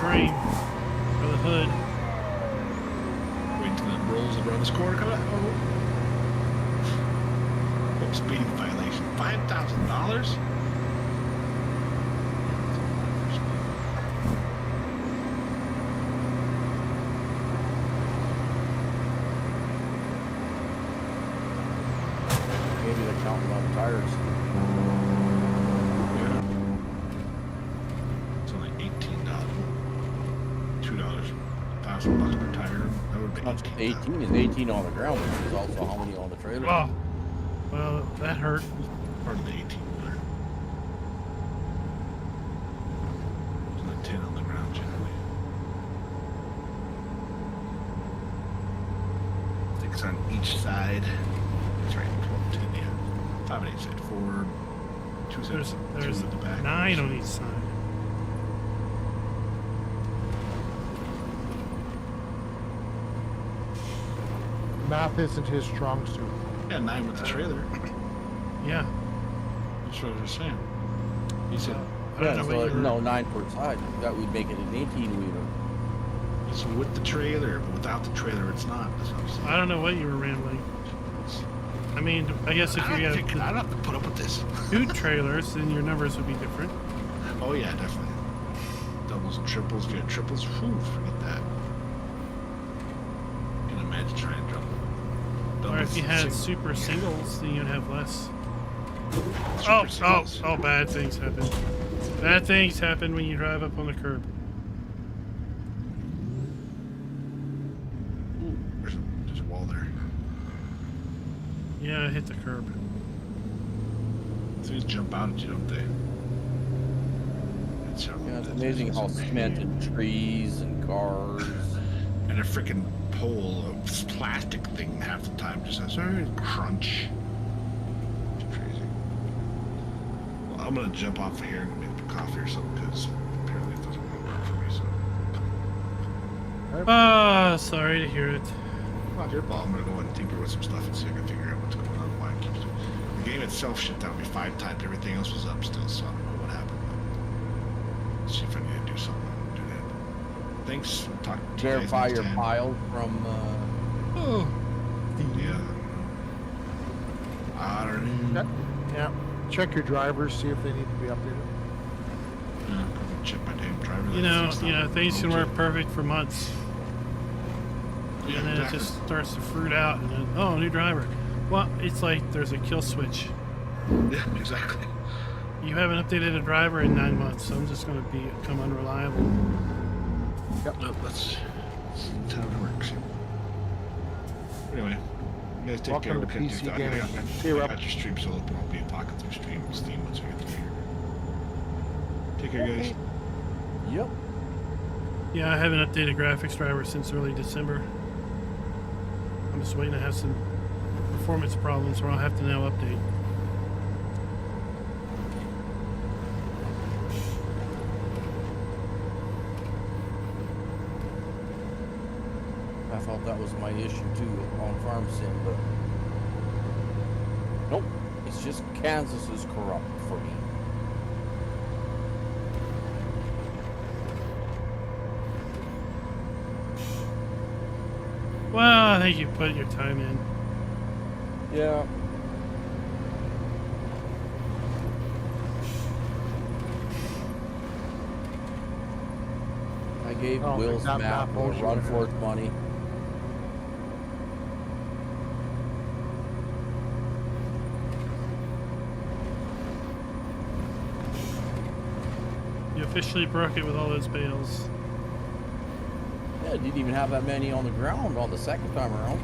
frame. for the hood. Wait until it rolls around this corner. Come on. Oh, speeding violation. $5,000? Maybe they're counting on tires. Yeah. It's only $18. $2. $1,000 per tire. That would be Not 18. 18 is 18 on the ground, which is also how many on the trailer. Oh, well, that hurt. Part of the 18. There's a 10 on the ground generally. 6 on each side. That's right. 12, 10, yeah. 5 on each side. 4. 2 There's sides. 2 at the back. 9 on each side. Math isn't his strong suit. Yeah, 9 with the trailer. Yeah. That's what I was saying. He said I don't Yeah, know so what you were- no, 9 per side. That would make it an 18-wheeler. it's with the trailer, but without the trailer, it's not. That's what I'm saying. I don't know what you were rambling. I mean, I guess if I you don't got think- I don't have to put up with this. 2 trailers, then your numbers would be different. Oh yeah, definitely. Doubles and triples. If you had triples, whew, forget that. Can imagine trying to jump. Or if you had Doubles, super singles, then you'd have less. super singles. Oh, bad things happen. Bad things happen when you drive up on the curb. Ooh, there's a wall there. Yeah, I hit the curb. Things jump out at you, don't they? That's how- Yeah, it's that's- amazing that's how amazing. cement and trees and cars. And a freaking pole of plastic thing half the time just has a crunch. It's crazy. Well, I'm gonna jump off of here and make a coffee or something because apparently it doesn't really work for me. So, Ah, sorry to hear it. not your fault. I'm gonna go and tinker with some stuff and see if I can figure out what's going on. Why it keeps the game itself shut down me 5 times. Everything else was up still, so I don't know what happened. But see if I need to do something. Do that. Thanks. We'll talk to you guys Verify next your time. pile from. Oh, Yeah. I don't know. Yeah. Check your drivers, see if they need to be updated. Yeah, probably check my damn driver. you license. know, things can work perfect for months, Yeah, and then exactly. it just starts to fruit out, and then, oh, new driver. Well, it's like there's a kill switch. Yeah, exactly. You haven't updated a driver in 9 months, so I'm just going to become unreliable. Well, that's how it works. Anyway, you guys take care. Welcome to We'll catch PC you. I Gaming. got- See you, I Rob. got your stream still open. I'll be talking through stream and Steam once we get through here. Take care, guys. Yep. Yeah, I haven't updated graphics driver since early December. I'm just waiting to have some performance problems where I'll have to now update. I thought that was my issue too on Farm Sim, but nope. It's just Kansas is corrupt for me. Well, I think you put your time in. Yeah. I gave Oh, Will's that map map more was run your- for its money. You officially broke it with all those bales. Yeah, didn't even have that many on the ground on the second time around.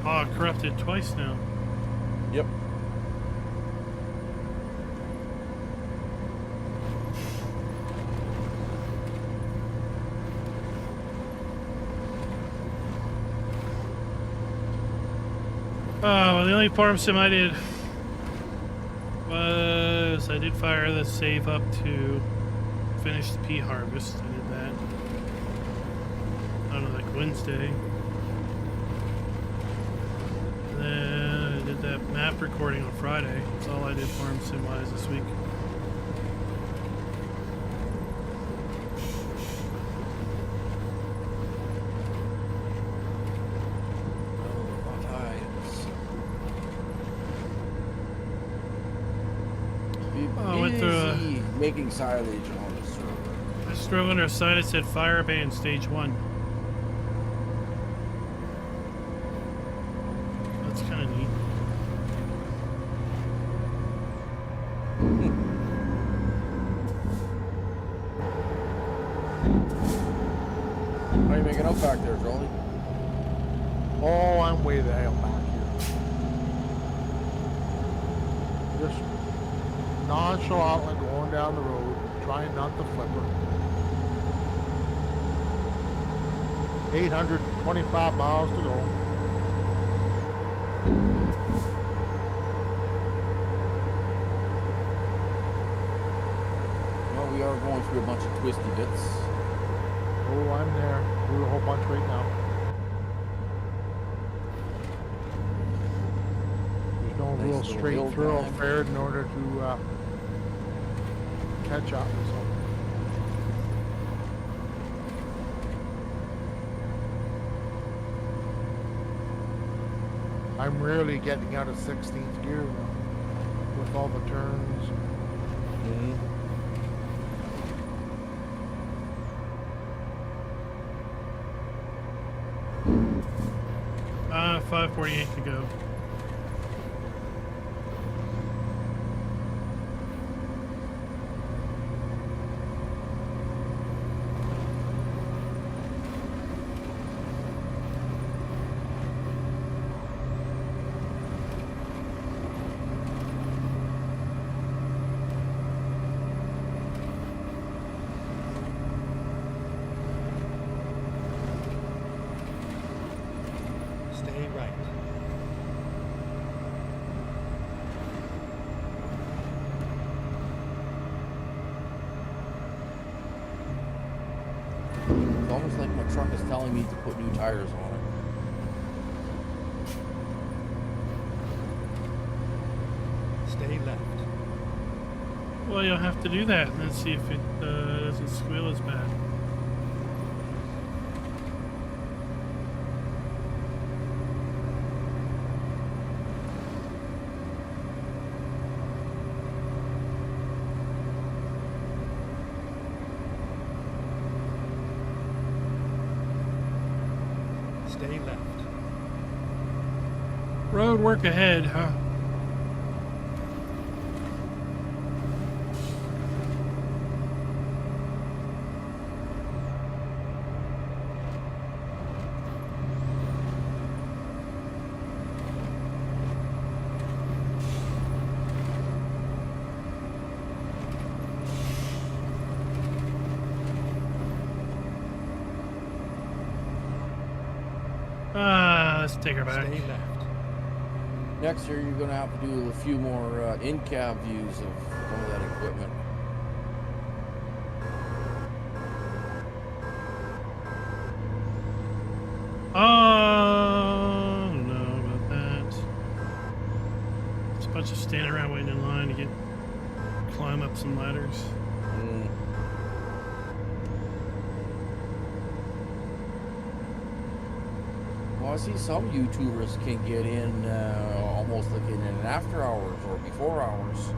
Oh, corrupted twice now. Yep. Well, the only farm sim I did was I did fire the save up to finish the pea harvest. I did that on like Wednesday. And then I did that map recording on Friday. That's all I did farm sim wise this week. I went through Is he making silage on the server? I just drove under a sign that said fire ban stage 1. That's kind of neat. How are you making up back there, Jolly? Oh, I'm way the hell back here. Just nonchalantly going down the road, trying not to flip her. 825 miles to go. Well, we are going through a bunch of twisty bits. Oh, I'm there. Do a whole bunch right now. There's no Nice real little straight hill thoroughfare in order to catch up or something. I'm rarely getting out of 16th gear now with all the turns. Mm-hmm. 548 to go. Stay right. It's almost like my truck is telling me to put new tires on it. Stay left. Well, you'll have to do that and then see if it doesn't squeal as bad. Stay left. Road work ahead, huh? Let's take her back. Stay left. Next year, you're going to have to do a few more in-cab views of some of that equipment. I don't know about that. It's a bunch of standing around waiting in line to climb up some ladders. Mm. Well, I see some YouTubers can get in almost like in an after hours or before hours.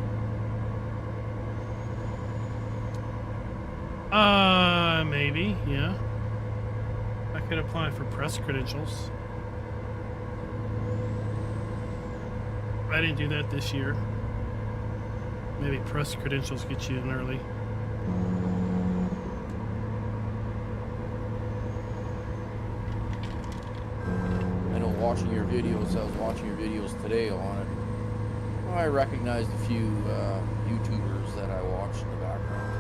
Maybe, yeah. I could apply for press credentials. I didn't do that this year. Maybe press credentials get you in early. I know watching your videos, I was watching your videos today on it. Well, I recognized a few YouTubers that I watched in the background.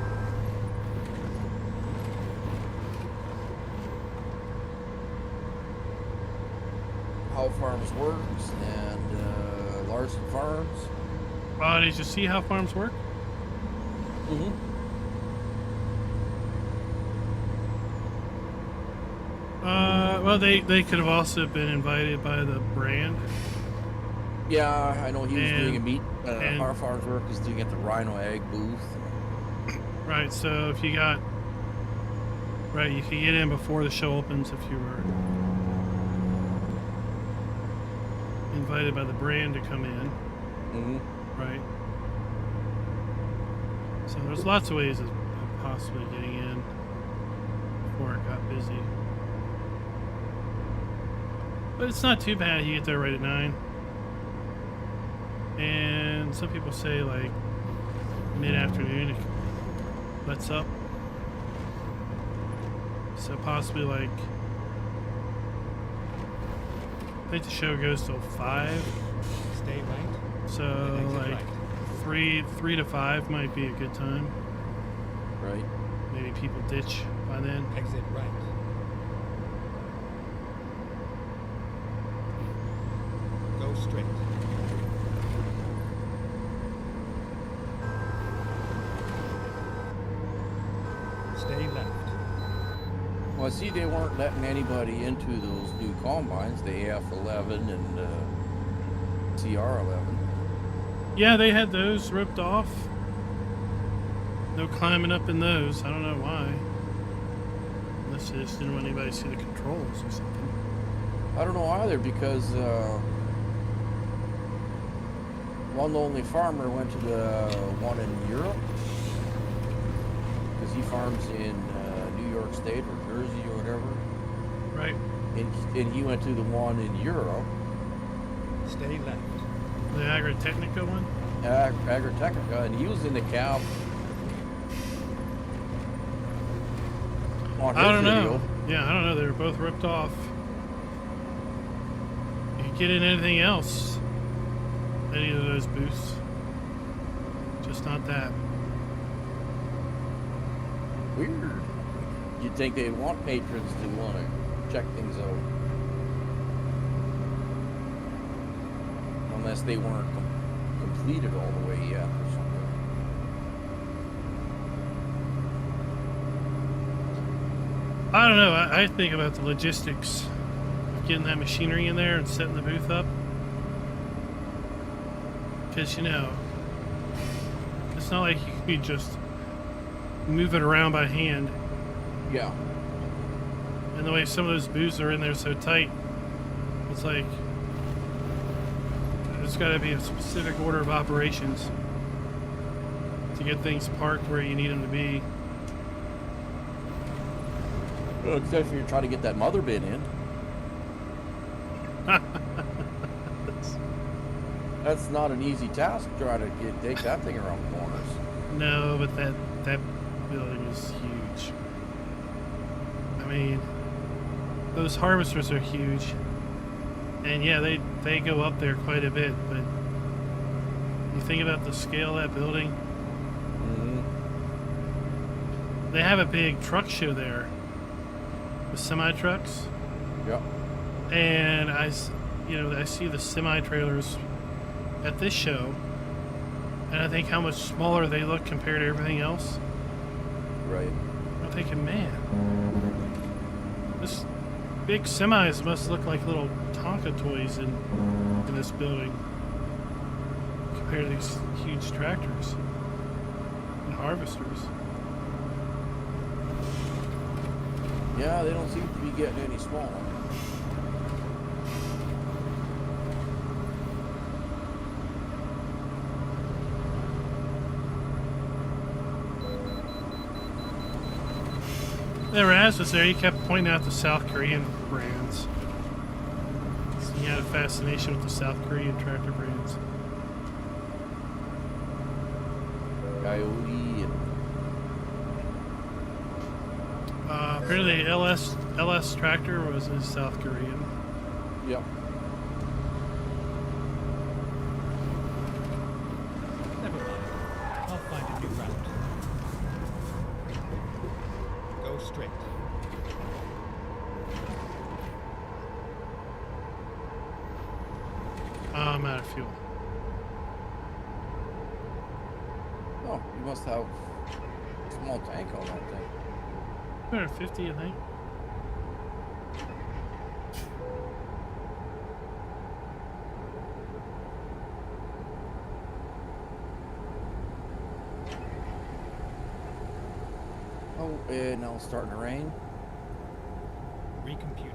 How Farms Works and Larson Farms. Did you see how farms work? Mm-hmm. Well, they could have also been invited by the brand. Yeah, I know he was doing a And- meet. and- How Farms Work is doing at the Rhino Ag booth. Right, so if you got... Right, you could get in before the show opens if you were invited by the brand to come in. Mm-hmm. Right. So there's lots of ways of possibly getting in before it got busy. But it's not too bad. You get there right at 9. And some people say like mid-afternoon it lets up. So possibly like, I think the show goes till 5. Stay right. So and exit like right. 3 to 5 might be a good time. Right. Maybe people ditch by then. Exit right. Go straight. Stay left. Well, see, they weren't letting anybody into those new combines, the AF11 and CR11. Yeah, they had those roped off. No climbing up in those. I don't know why. Unless they just didn't want anybody to see the controls or something. I don't know either, because one lonely farmer went to the one in Europe, because he farms in New York State or Jersey or whatever, Right. and he went to the one in Europe, Stay left. The Agritechnica one? Agritechnica, and he was in the cab on his I don't video. know. Yeah, I don't know. They were both ripped off. You could get in anything else. Any of those booths. Just not that. Weird. You'd think they'd want patrons to want to check things out. Unless they weren't completed all the way yet or something. I don't know. I think about the logistics of getting that machinery in there and setting the booth up. Because, you know, it's not like you can be just move it around by hand. Yeah. And the way some of those booths are in there so tight, it's like there's got to be a specific order of operations to get things parked where you need them to be. Well, except if you're trying to get that mother bin in. That's not an easy task, trying to take that thing around corners. No, but that building is huge. I mean, those harvesters are huge. And yeah, they go up there quite a bit, but you think about the scale of that building. Mm-hmm. They have a big truck show there. The semi trucks. Yep. And I see the semi trailers at this show, and I think how much smaller they look compared to everything else. Right. I'm thinking, man, this big semis must look like little Tonka toys in this building compared to these huge tractors and harvesters. Yeah, they don't seem to be getting any smaller. There, Raz was there. He kept pointing out the South Korean brands. So he had a fascination with the South Korean tractor brands. Coyote and Apparently, LS tractor was a South Korean. yep. Never mind. I'll find a new route. Go straight. I'm out of fuel. Oh, you must have a small tank on that thing. 250, I think. Oh, and now it's starting to rain. Recomputing.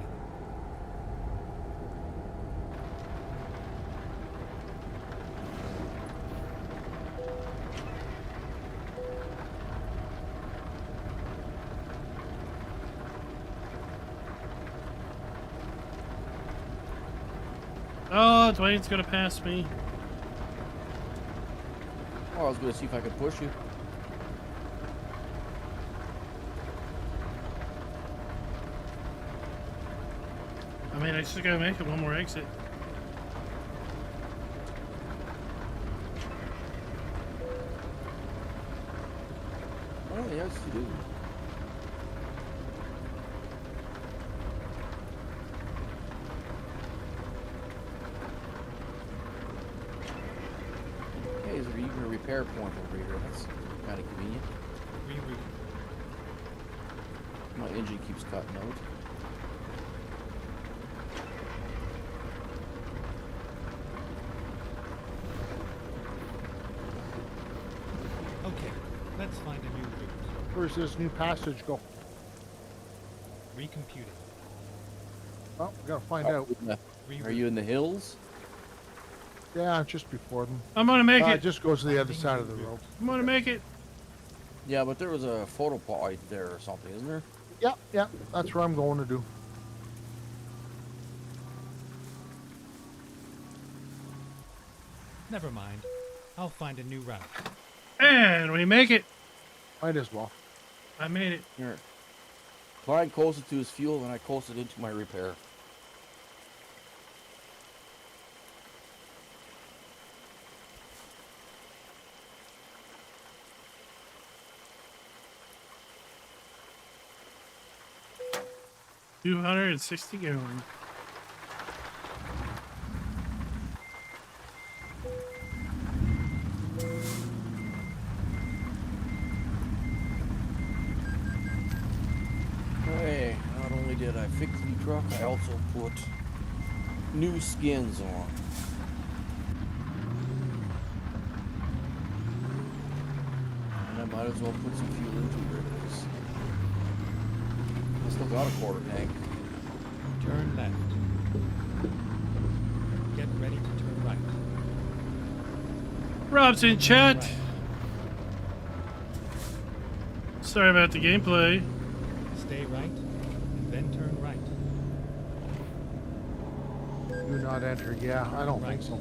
Oh, Dwayne's gonna pass me. Oh, I was gonna see if I could push you. I mean, I just gotta make it one more exit. Oh, yes, you do. Hey, is there even a repair point over here? That's kind of convenient. Reroute. My engine keeps cutting out. Okay, let's find a new route. Where's this new passage go? Recomputing. Well, we gotta find Oh, out. Are you in the hills? Yeah, just before them. I'm gonna make It it. just goes to the other side of the road. I'm gonna make it. Yeah, but there was a photo point there or something, isn't there? Yeah, yeah, that's where I'm going to do. Never mind. I'll find a new route. And we make it. Might as well. I made it. Here. Clyde coasted to his fuel, and I coasted into my repair. $260 gallons. Hey, not only did I fix the truck, I also put new skins on. And I might as well put some fuel into where it is. I still got a quarter tank. Turn left. Get ready to turn right. Rob's in chat. Right. Sorry about the gameplay. Stay right, and then turn right. Do not enter. Yeah, I don't Right. think so.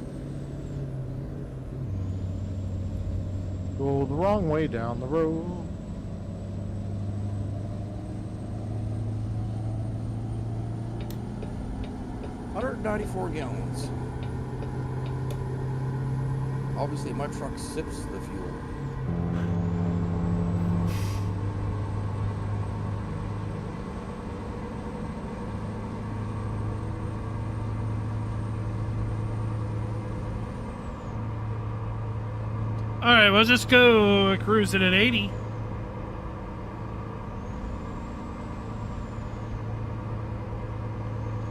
Go the wrong way down the road. $194 gallons. Obviously, my truck sips the fuel. All right, we'll just go cruising at 80.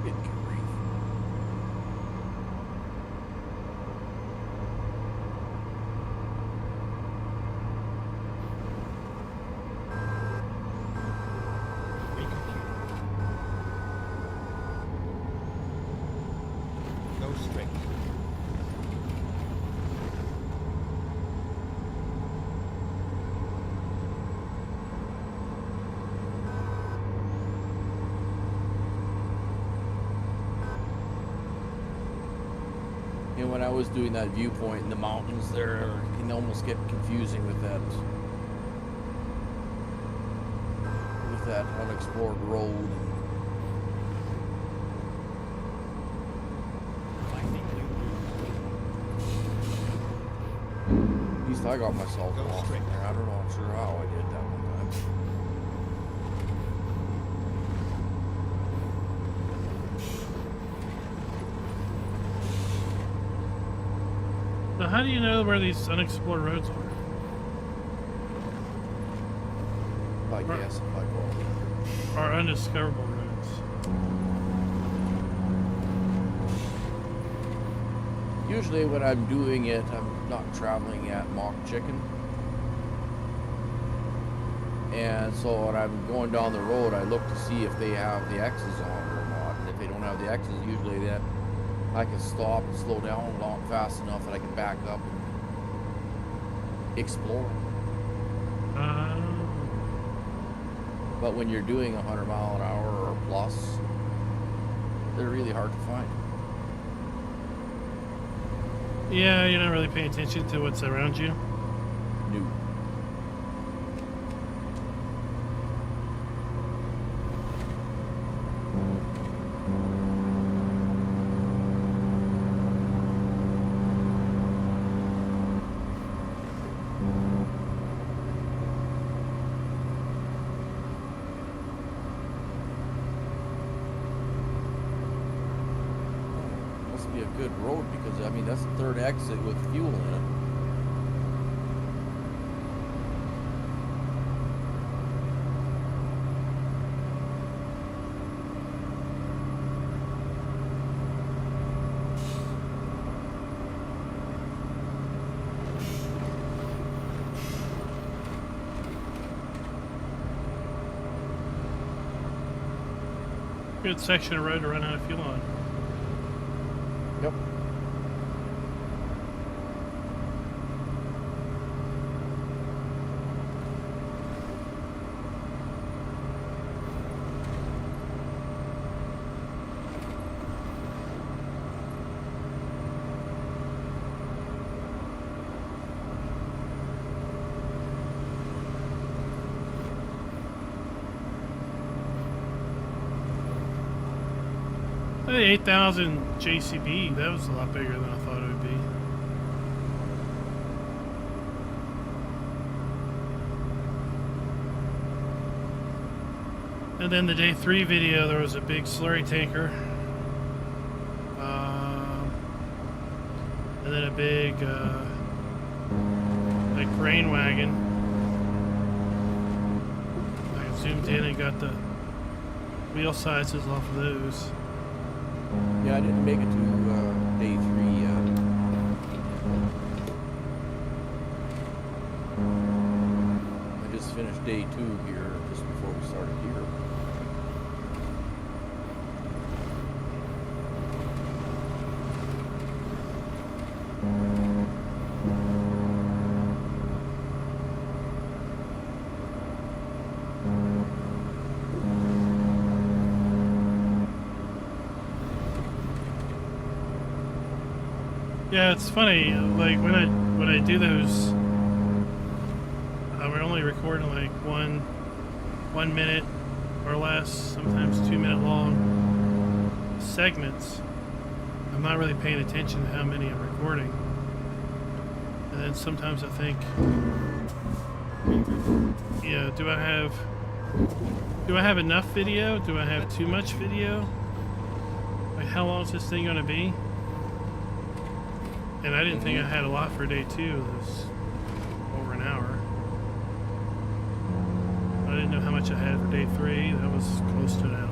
Good grief. Recomputing. Go straight. You know, when I was doing that viewpoint in the mountains there, it can almost get confusing with that unexplored road. Finding new route. At least I got myself Go lost straight. in there. I don't know sure how I did that one time. So how do you know where these unexplored roads are? I guess if I go. Or undiscoverable roads? Usually when I'm doing it, I'm not traveling at Mock Chicken. And so when I'm going down the road, I look to see if they have the X's on or not. And if they don't have the X's, usually then I can stop and slow down fast enough that I can back up and explore. But when you're doing 100 mile an hour or plus, they're really hard to find. Yeah, you're not really paying attention to what's around you. New. Must be a good road because I mean that's the third exit with fuel in it. Good section of road to run out of fuel on. Yep. Hey, 8,000 JCB, that was a lot bigger than I thought it would be. And then the day 3 video, there was a big slurry tanker. And then a big, like grain wagon. I zoomed in and got the wheel sizes off of those. Yeah, I didn't make it to day 3 yet. I just finished day 2 here just before we started here. Yeah, it's funny. Like when I do those, we're only recording like one minute or less, sometimes 2 minute long segments. I'm not really paying attention to how many I'm recording, and then sometimes I think, yeah, do I have enough video? Do I have too much video? Like, how long is this thing gonna be? And I didn't think I had a lot for day 2. It was over an hour. I didn't know how much I had for day 3. That was close to an hour.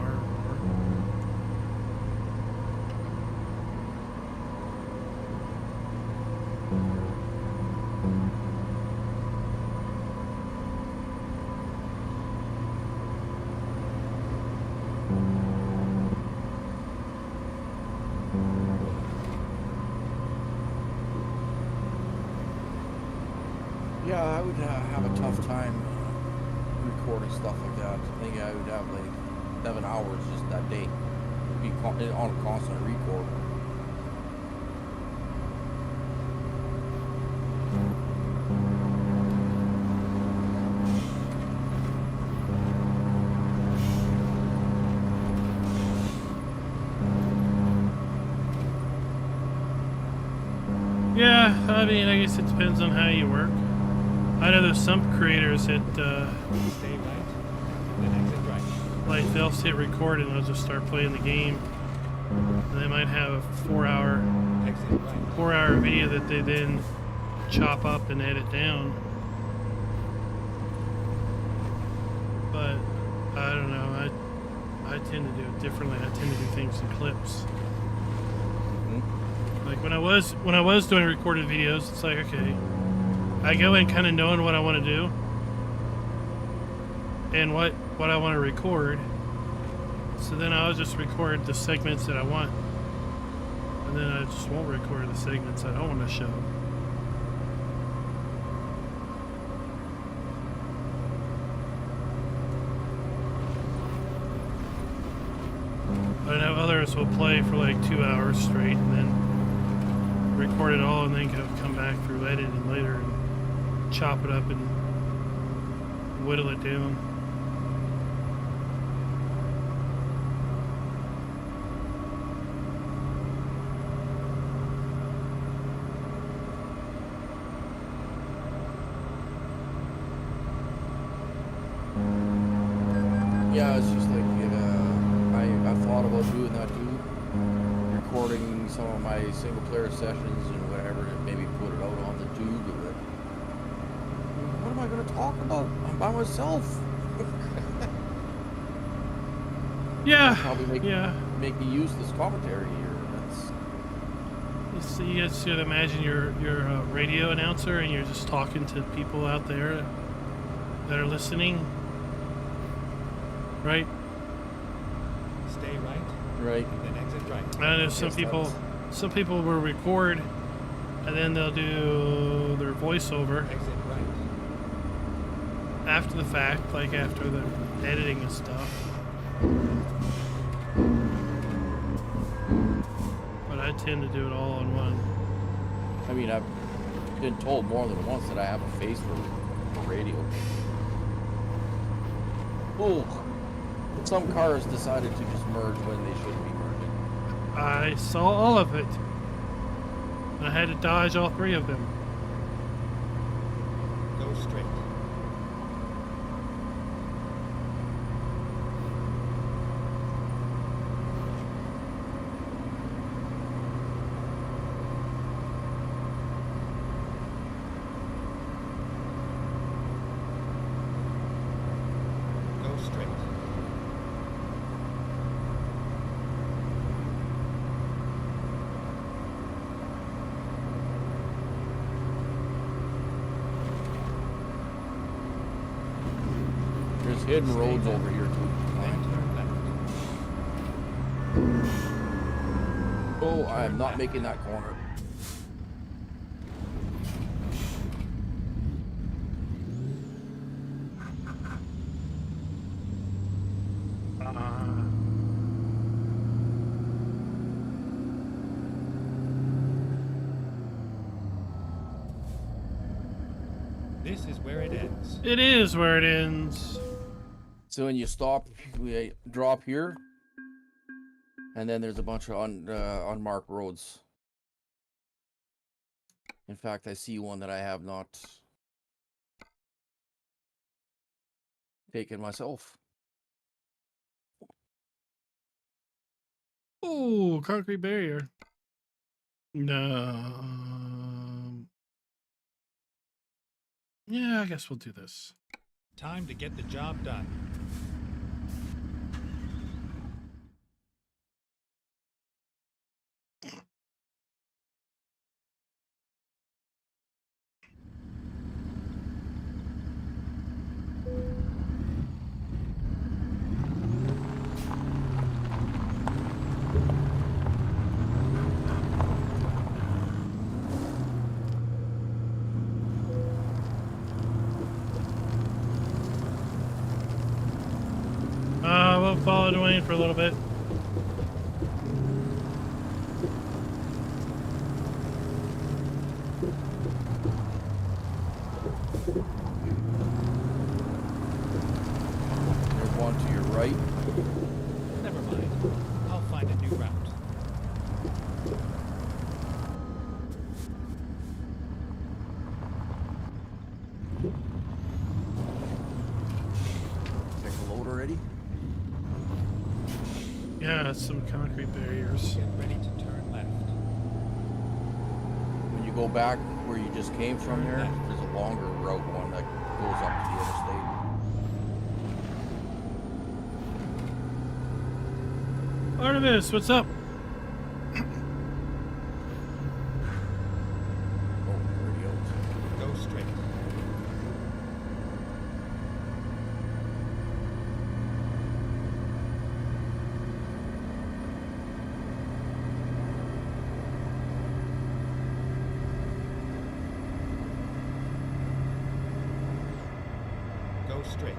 Yeah, I would have a tough time recording stuff like that. I think I would have like 7 hours just that day. Be on a constant record. Yeah, I mean, I guess it depends on how you work. I know there's some creators that, Stay right, then exit right. like, they'll hit record and they'll just start playing the game. And they might have a 4-hour Exit right. 4-hour video that they then chop up and edit down. But I don't know. I tend to do it differently. I tend to do things in clips. Like when I was doing recorded videos, it's like, okay, I go in kind of knowing what I want to do and what I want to record. So then I'll just record the segments that I want, and then I just won't record the segments I don't want to show. I know others will play for like 2 hours straight and then record it all and then come back through editing later and chop it up and whittle it down. Yeah, it's just like I thought about doing that too, recording some of my single player sessions and whatever, and maybe put it out on the tube. But what am I going to talk about? I'm by myself. Yeah, Probably make me use this commentary here. That's you just imagine you're a radio announcer and you're just talking to people out there that are listening, right? Stay right, right. and then exit right. I know some people will record and then they'll do their voiceover Exit right. after the fact, like after the editing and stuff. But I tend to do it all in one. I mean, I've been told more than once that I have a face for radio. Oh, some cars decided to just merge when they shouldn't be merging. I saw all of it. I had to dodge all three of them. Go straight. Go straight. There's hidden roads over here too. Then turn left. Oh, I'm not making that corner. This is where it ends. It is where it ends. So when you stop, we drop here, and then there's a bunch of unmarked roads. In fact, I see one that I have not taken myself. Oh, concrete barrier. No. Yeah, I guess we'll do this. Time to get the job done. We'll follow Dwayne for a little bit. There's one to your right. Never mind. I'll find a new route. Check the load already. Yeah, some concrete barriers. Get ready to turn left. When you go back where you just came from Turn there, left. there's a longer route one that goes up to the interstate. Artemis, what's up? Oh, already out. Go straight. Go straight.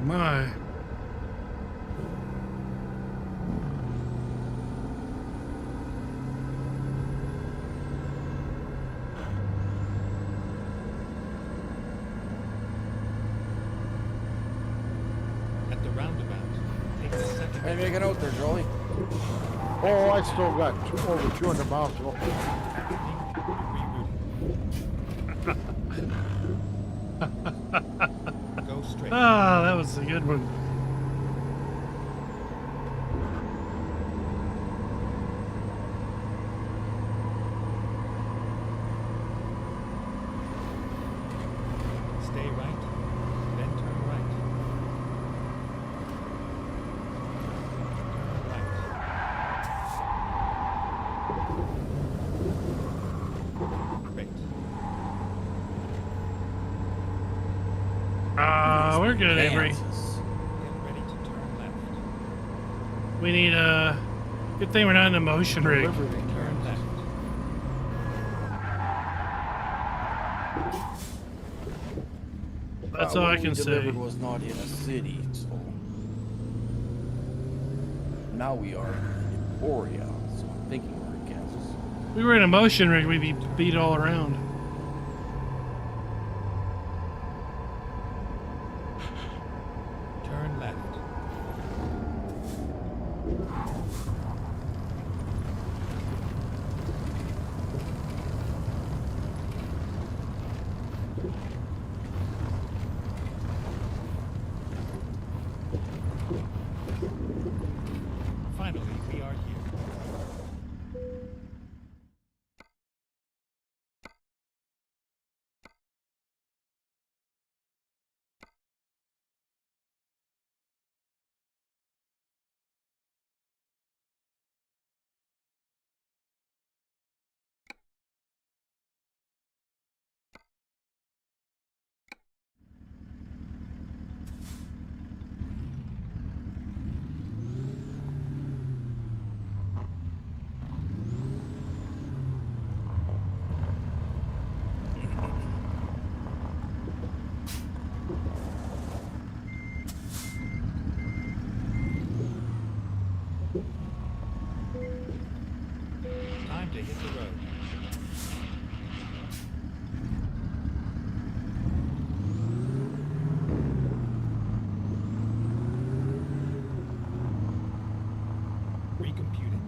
my. At the roundabout, take the second. How you making out there, Jolly? Oh, I still got over 200 miles to go. Rerouting. Go straight. Ah, that was a good one. Stay right, then turn right. Turn right. Great. We're good, Avery. Kansas. Get ready to turn left. We need good thing we're not in a motion rig. Delivery. Turn left. That's all what I we can say. delivered was not in a city, so now we are in Emporia, so I'm thinking we're in Kansas. If we were in a motion rig, we'd be beat all around. Turn left. Finally, we are here. Time to hit the road. Recomputing.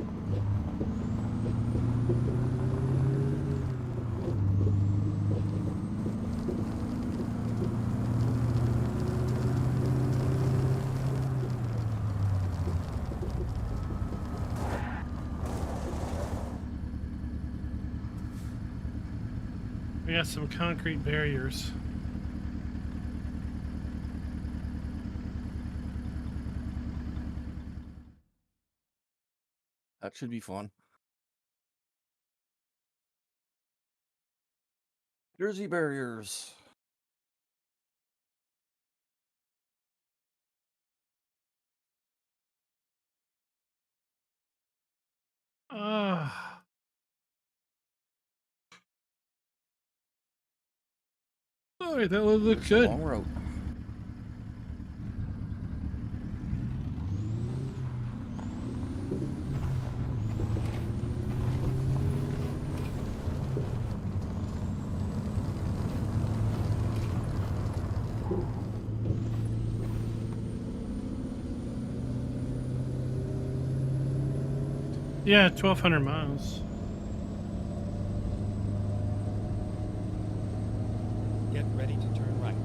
We got some concrete barriers. That should be fun. Jersey barriers. Ah. All right, that would look It's a good. long road. Yeah, 1,200 miles. Get ready to turn right.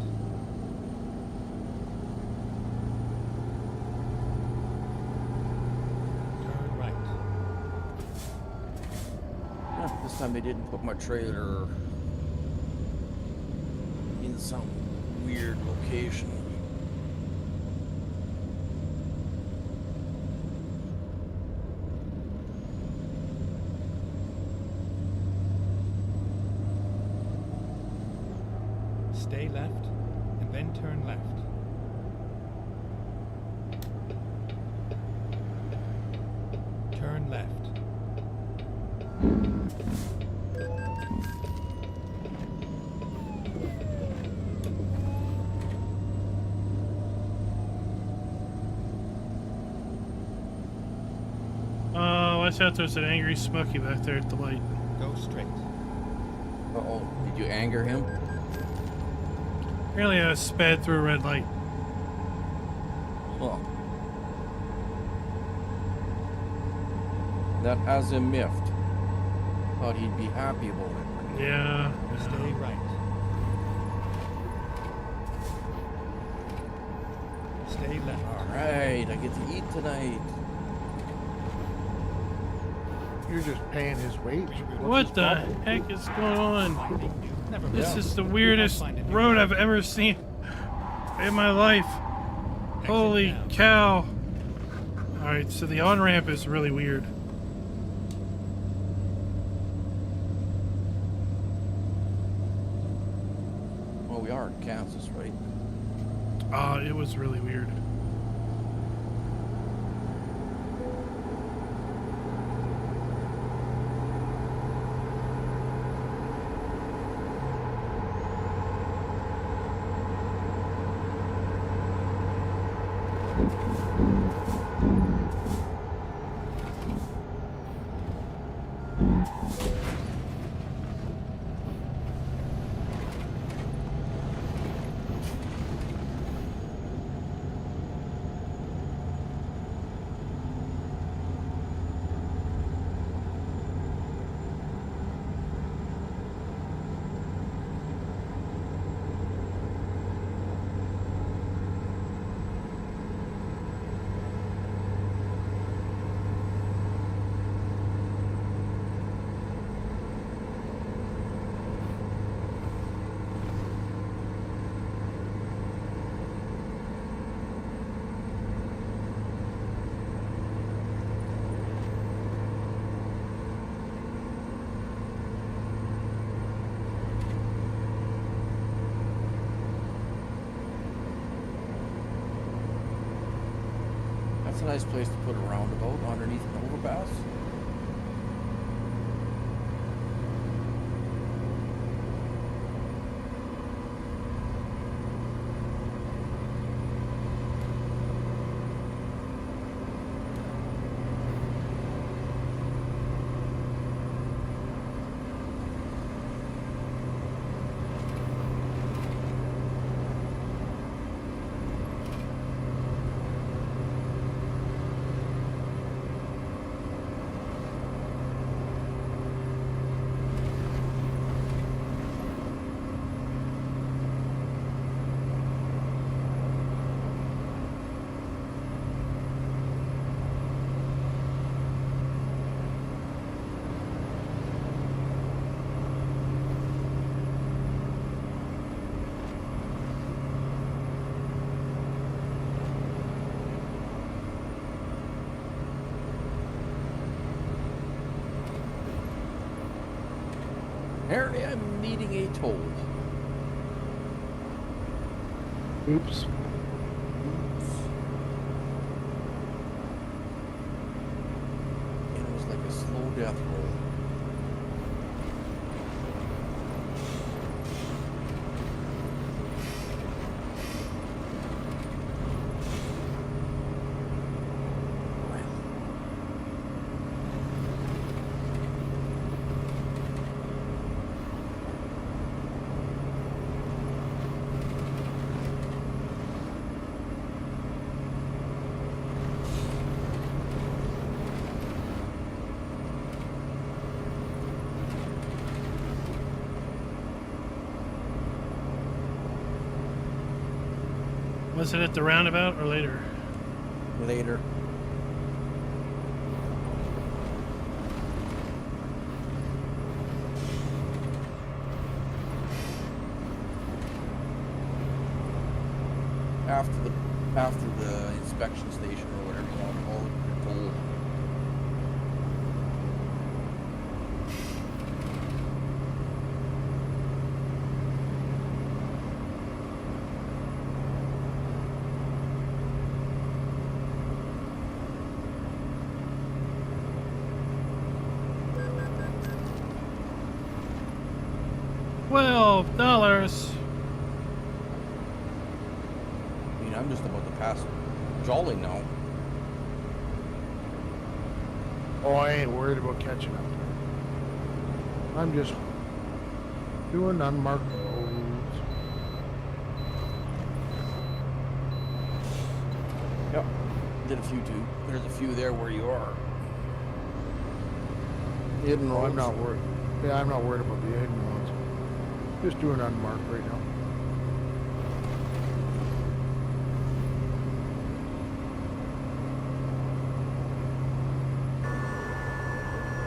Turn right. Yeah, this time they didn't put my trailer in some weird location. Stay left, and then turn left. Turn left. watch out, there's an angry Smoky back there at the light. Go straight. Uh-oh. Did you anger him? Apparently I sped through a red light. Huh. That has him miffed. Thought he'd be happy about it. Yeah. Stay right. Stay left. Alright, I get to eat tonight. You're just paying his wage. What the heck is going on? Finding new. Never mind. This is the weirdest road I've ever seen in my life. Holy down. cow. Alright, so the on-ramp is really weird. Well, we are in Kansas, right? It was really weird. That's a nice place to put a roundabout underneath an overpass. Apparently I'm needing a toll. Oops. And it was like a slow death roll. Was it at the roundabout or later? Later. After the inspection station or whatever you want to call it, toll. $12. I mean, I'm just about to pass Jolly now. Oh, I ain't worried about catching up. I'm just doing unmarked roads. Yep. Did a few too. There's a few there where you are. Hidden No, roads. I'm not worried. Yeah, I'm not worried about the hidden ones. Just doing unmarked right now.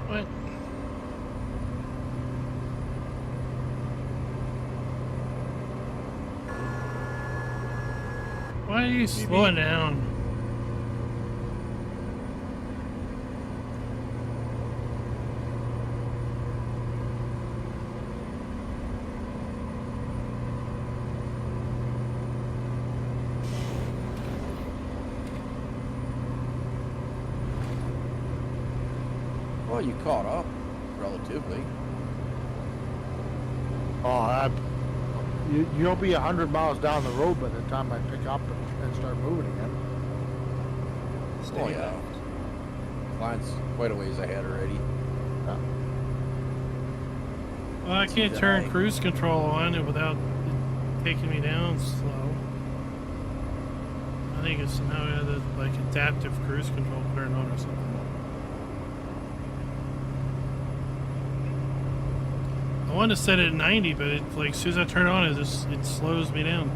What? Why are you slowing down? Well, you caught up, relatively. Oh, you'll be 100 miles down the road by the time I pick up and start moving again. Stay Oh, yeah. left. Client's quite a ways ahead already. Well, I can't that turn I- cruise control on it without it taking me down slow. I think it's somehow I had the like adaptive cruise control turned on or something. I wanted to set it at 90, but it like as soon as I turn it on, it slows me down.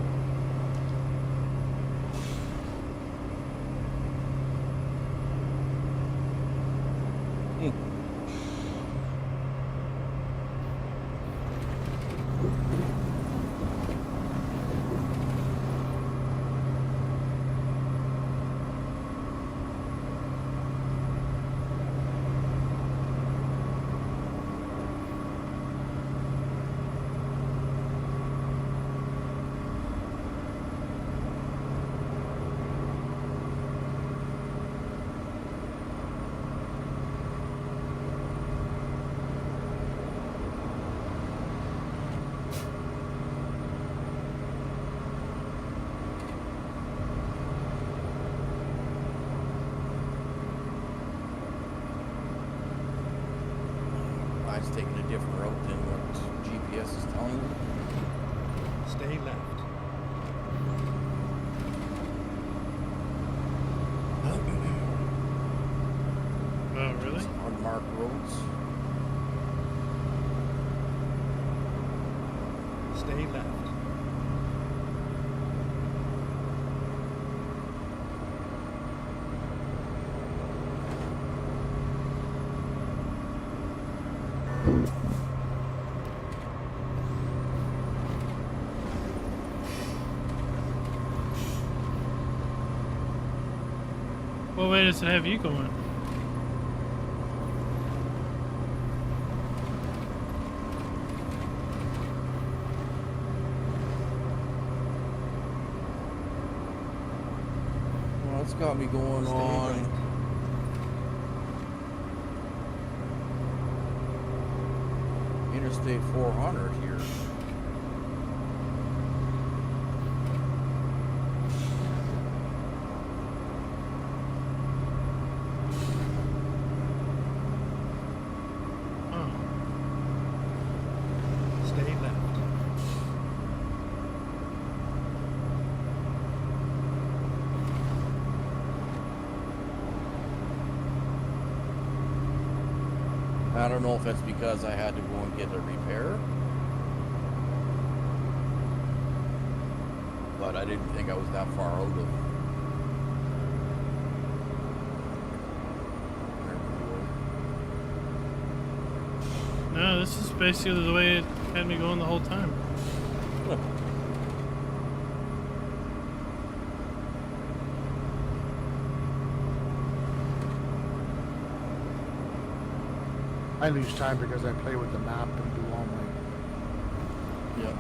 Client's taking a different route than what GPS is telling you. Stay left. Oh, really? Unmarked roads. Stay left. What way does it have you going? Well, it's got me going Stay on. right. Interstate 400 here. Oh, Stay left. I don't know if that's because I had to go and get a repair, but I didn't think I was that far out of where we were. no, this is basically the way it had me going the whole time. I lose time because I play with the map and do all my... Yep.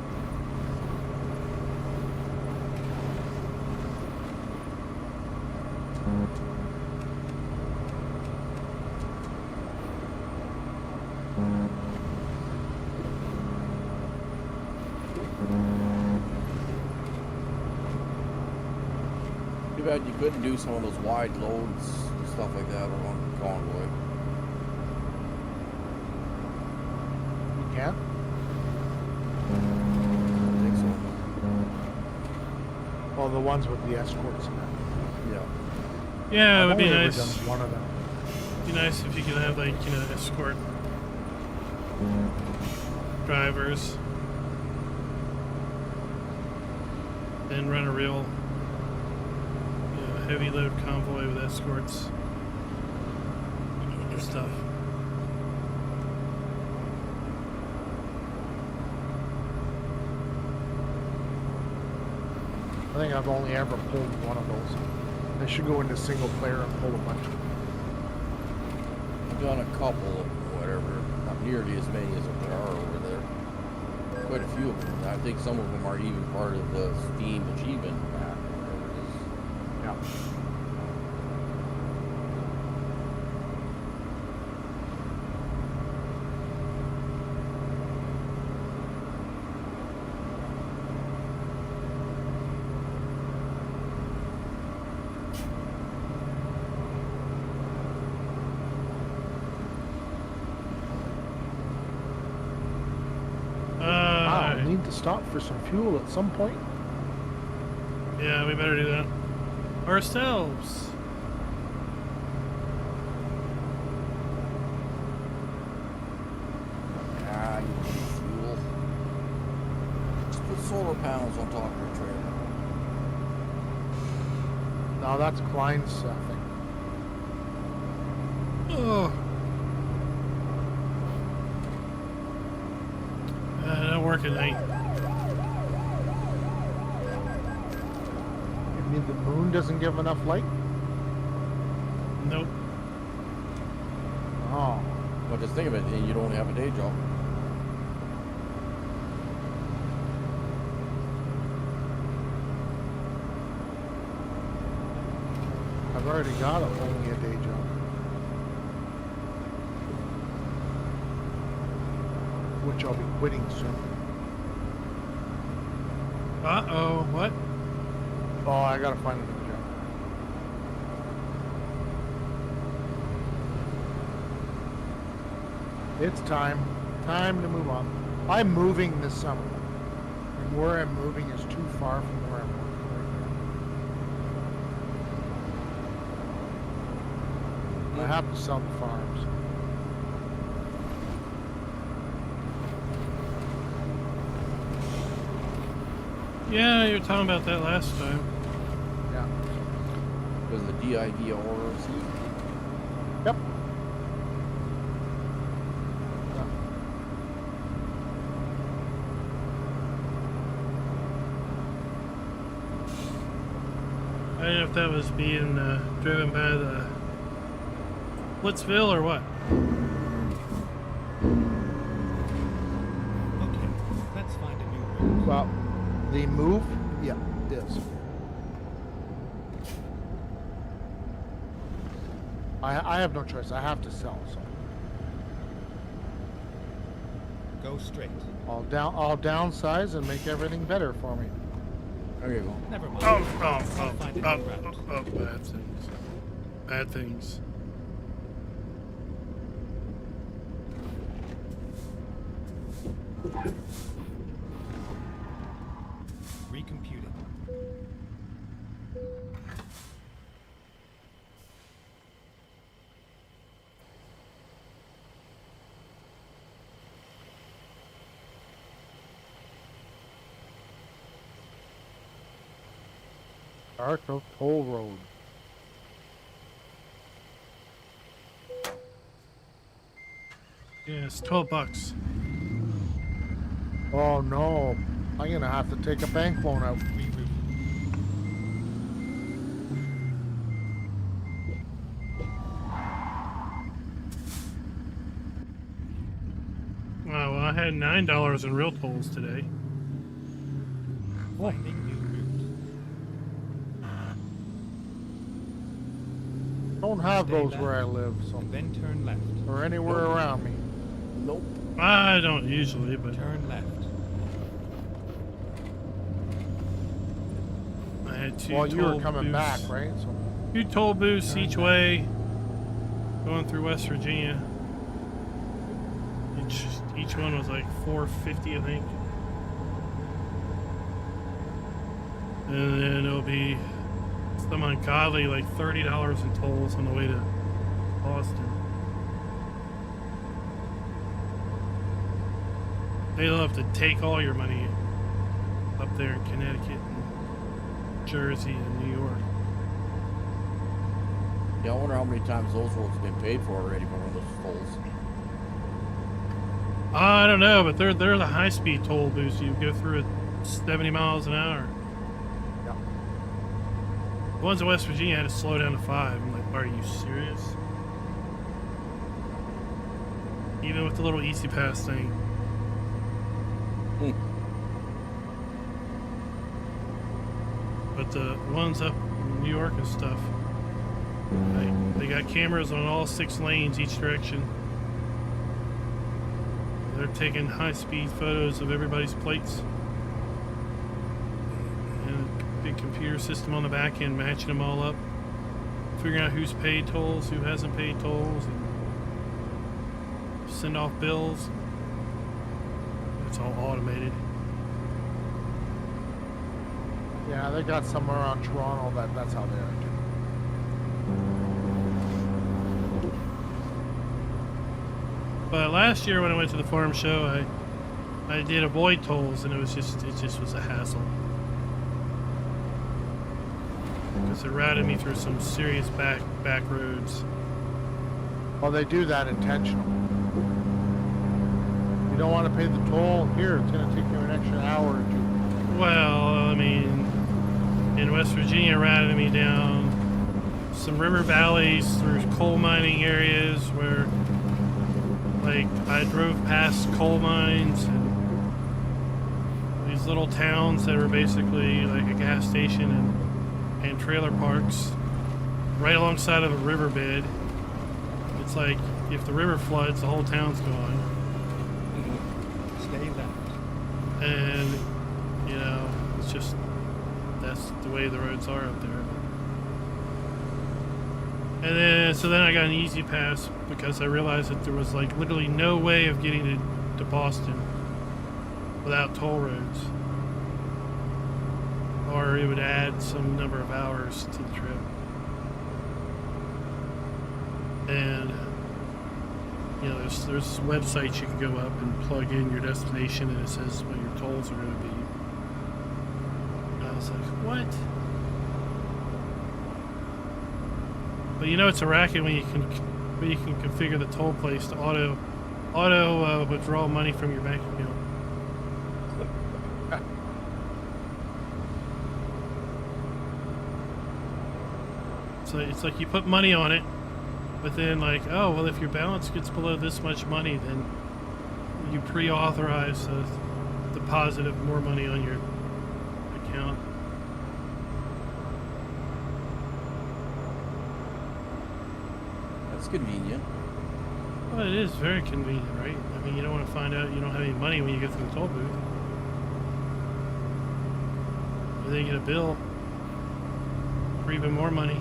Too bad you couldn't do some of those wide loads and stuff like that on Convoy. can? I think so. Well, the ones with the escorts and that. Yeah. Yeah, it I've would be only ever nice. done one of them. Be nice if you could have like, you know, escort drivers. Then run a real, you know, heavy load convoy with escorts and stuff. I think I've only ever pulled one of those. I should go into single player and pull a bunch. I've done a couple of whatever, not nearly as many as there are over there. Quite a few of them. I think some of them are even part of the Steam achievement map, whatever it is. Yeah. Wow, I need to stop for some fuel at some point. Yeah, we better do that ourselves. Ah, you need fuel. Just put solar panels on top of your trailer. No, that's Klein's thing. Oh. Don't work at night. You mean the moon doesn't give enough light? Nope. Oh. But just think of it, you don't have a day job. I've already got only a day job. Which I'll be quitting soon. Uh-oh, what? Oh, I gotta find a new job. It's time. Time to move on. I'm moving this summer. And where I'm moving is too far from where I'm working right now. I have to sell the farms. Yeah, you were talking about that last time. Yeah. Because of the DIVRC. Yep. I don't know if that was being driven by the Blitzville or what. Okay, let's find a new route. Well, the move, yeah, it is. I have no choice. I have to sell, so Go straight. I'll downsize and make everything better for me. There you go. Never mind. Oh, I'll find a new route. bad things. Bad things. Recomputing. Dark Oak Toll Road. Yeah, it's $12. Oh no, I'm gonna have to take a bank loan out. Reroute. Wow, well, I had $9 in real tolls today. Finding new route. Don't have Stay those left. where I live, so Then turn left. or anywhere around me. Nope. I don't usually, but Turn left. I had two Well, you were toll coming back, booths. right? So Two toll booths each way, going through West Virginia. Each one was like $4.50, I think. And then it'll be some ungodly like $30 in tolls on the way to Boston. They love to take all your money up there in Connecticut and Jersey and New York. Yeah, I wonder how many times those roads have been paid for already for one of those tolls. I don't know, but they're the high-speed toll booths. You go through at 70 miles an hour. Yeah. The ones in West Virginia had to slow down to 5. I'm like, are you serious? Even with the little Easy Pass thing. But the ones up in New York and stuff, they got cameras on all 6 lanes each direction. They're taking high-speed photos of everybody's plates. And a big computer system on the back end matching them all up. Figuring out who's paid tolls, who hasn't paid tolls, and send off bills. It's all automated. Yeah, they got somewhere around Toronto that's how they are too. But last year when I went to the farm show, I did avoid tolls, and it just was a hassle. Because it routed me through some serious back roads. Well, they do that intentional. You don't want to pay the toll? Here, it's going to take you an extra hour or 2. Well, I mean, in West Virginia, routed me down some river valleys through coal mining areas where, like, I drove past coal mines and these little towns that were basically like a gas station and trailer parks right alongside of a riverbed. It's like if the river floods, the whole town's gone. Stay left. And, you know, it's just, that's the way the roads are up there. And then, so then I got an Easy Pass because I realized that there was like literally no way of getting to Boston without toll roads. Or it would add some number of hours to the trip. And, you know, there's websites you can go up and plug in your destination and it says what your tolls are going to be. And I was like, what? But you know it's a racket when you can configure the toll place to auto withdraw money from your bank account. So it's like you put money on it, but then like, oh well, if your balance gets below this much money, then you pre-authorize a deposit of more money on your account. That's convenient. Well, it is very convenient, right? I mean, you don't want to find out you don't have any money when you get to the toll booth. Or they get a bill for even more money.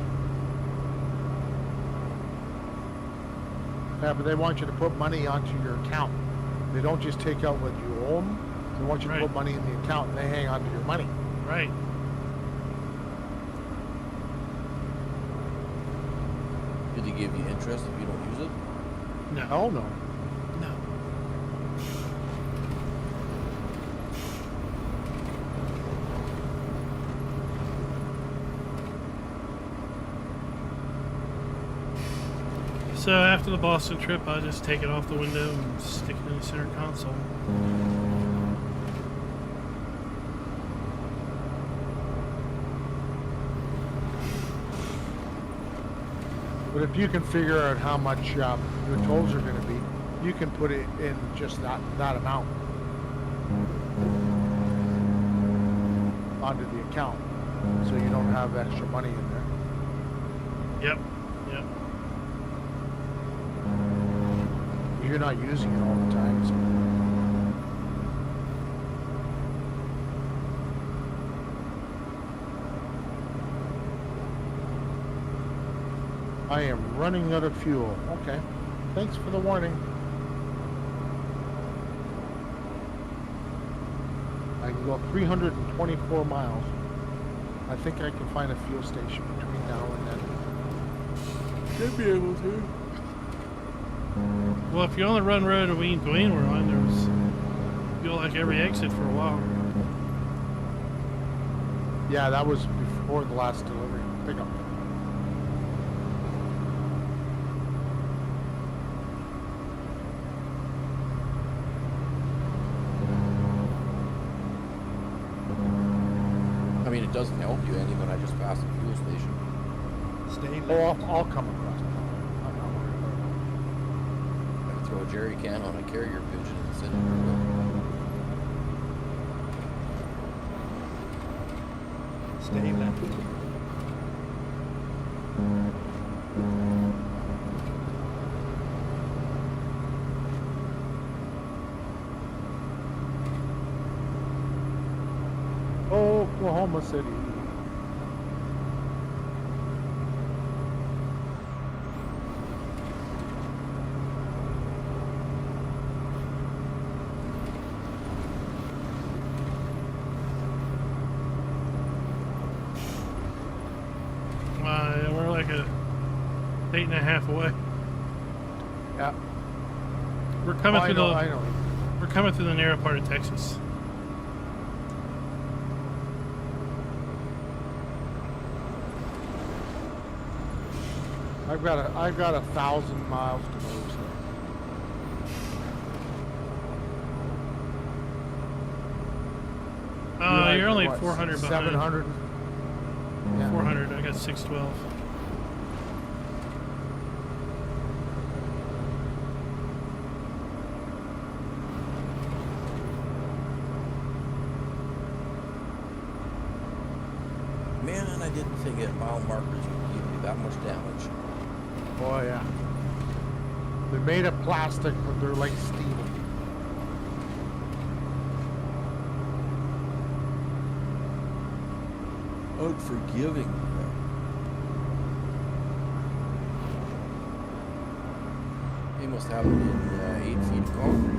Yeah, but they want you to put money onto your account. They don't just take out what you owe them. They want you to Right. put money in the account and they hang on to your money. Right. Did they give you interest if you don't use it? No. Oh, no. No. So after the Boston trip, I'll just take it off the window and stick it in the center console. But if you can figure out how much your tolls are going to be, you can put it in just that amount onto the account, so you don't have extra money in there. Yep. Yep. You're not using it all the time. So. I am running out of fuel. Okay. Thanks for the warning. We go 324 miles. I think I can find a fuel station between now and then. Should be able to. Well, if you only run road Dwayne we're on, there's fuel like every exit for a while. Yeah, that was before the last delivery pickup. I mean, it doesn't help you any when I just passed the fuel station. Stay Oh, left. I'll come across. I'm not worried about I can throw a jerry can on a carrier pigeon and send it through. Stay left. it. Oklahoma City. We're like a 8.5 away. Yeah. We're coming Oh, through I know. we're coming through the narrow part of Texas. I've got 1,000 miles to go. So. You're only what, 400 behind. 700. Yeah. 400. I got 612. Man, I didn't think at mile markers would give you that much damage. Oh yeah. They're made of plastic, but they're like steel. Unforgiving. They must have it in 8 feet of concrete.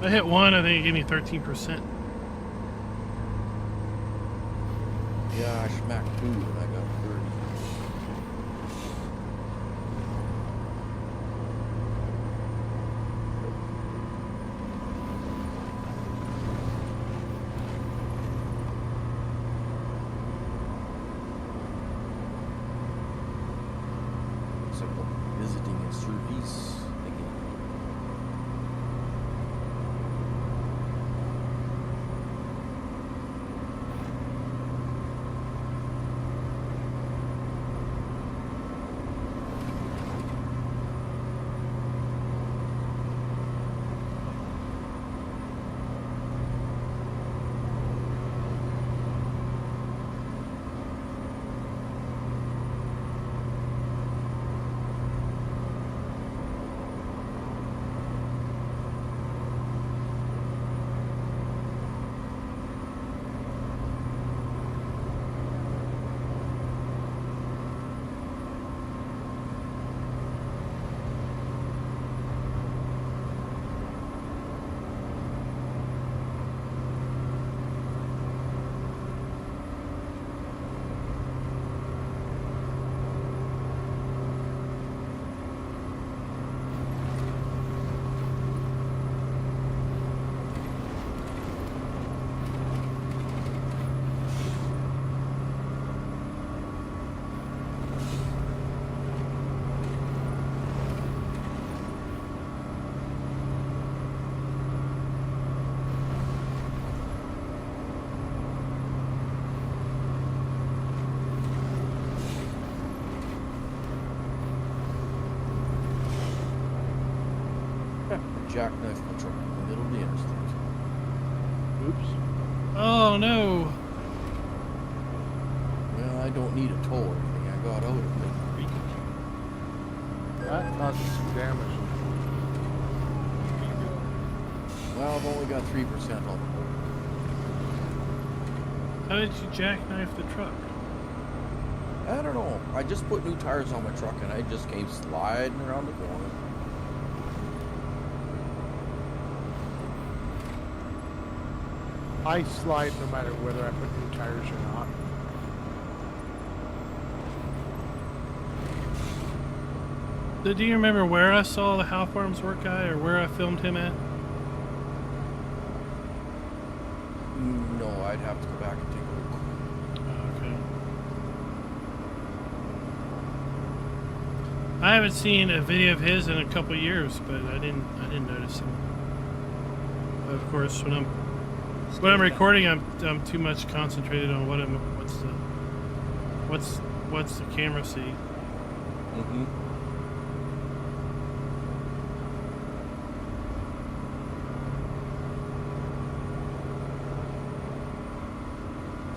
I hit one, I think it gave me 13%. Yeah, I smacked 2 and I got 30. So visiting a service again. Jackknife my truck in the middle of the interstate. Oops. Oh no! Well, I don't need a tow or anything. I got out of it. That causes some damage. Well, I've only got 3% on the board. How did you jackknife the truck? I don't know. I just put new tires on my truck and I just came sliding around the corner. I slide no matter whether I put new tires or not. So do you remember where I saw the How Farms Work guy, or where I filmed him at? No, I'd have to go back and take a look. Oh, okay. I haven't seen a video of his in a couple years, but I didn't notice him. But of course, when I'm recording, I'm too much concentrated on what's the camera see. Mm-hmm.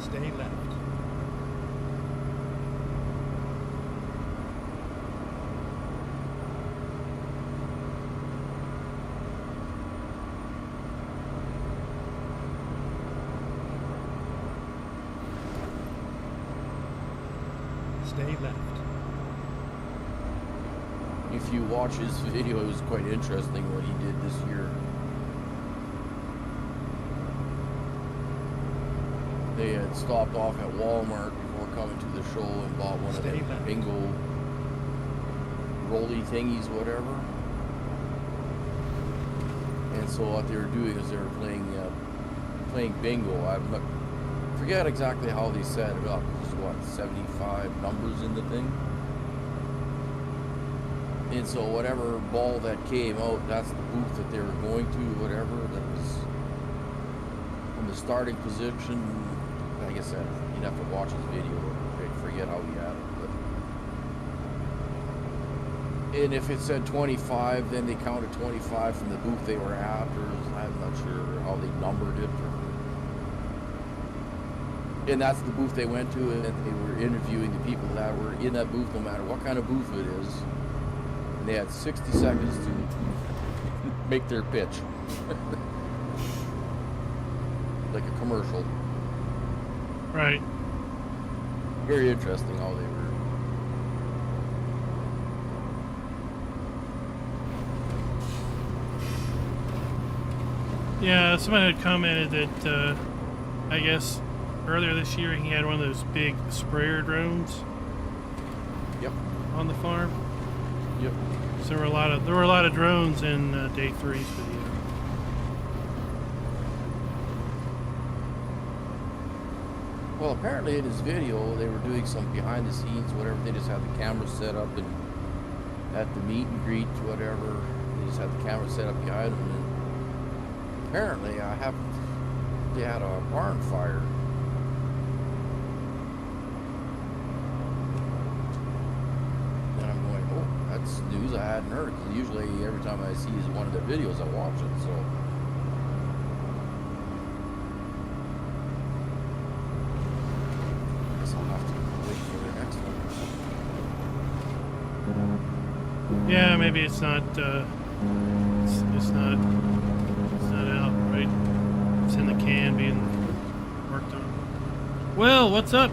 Stay left. Stay left. If you watch his video, it was quite interesting what he did this year. They had stopped off at Walmart before coming to the show and bought one of Stay the left. bingo rolly thingies, whatever. And so what they were doing is they were playing bingo. Forget exactly how they set it up. There's what, 75 numbers in the thing. And so whatever ball that came out, that's the booth that they were going to, whatever. That was from the starting position. Like I said, you'd have to watch his video to forget how he had it. But. And if it said 25, then they counted 25 from the booth they were at, or I'm not sure how they numbered it. And that's the booth they went to, and they were interviewing the people that were in that booth, no matter what kind of booth it is. And they had 60 seconds to make their pitch. Like a commercial. Right. Very interesting how they were. Yeah, somebody had commented that I guess earlier this year he had one of those big sprayer drones. Yep. On the farm. Yep. So there were a lot of drones in day 3's video. Well, apparently in his video, they were doing some behind the scenes, whatever. They just had the camera set up and at the meet and greet, whatever. They just had the camera set up behind them. And apparently, they had a barn fire. And I'm going, oh, that's news I hadn't heard. Because usually, every time I see one of their videos, I watch it. So. Yeah, maybe it's not it's not out, right? It's in the can being worked on. Well, what's up?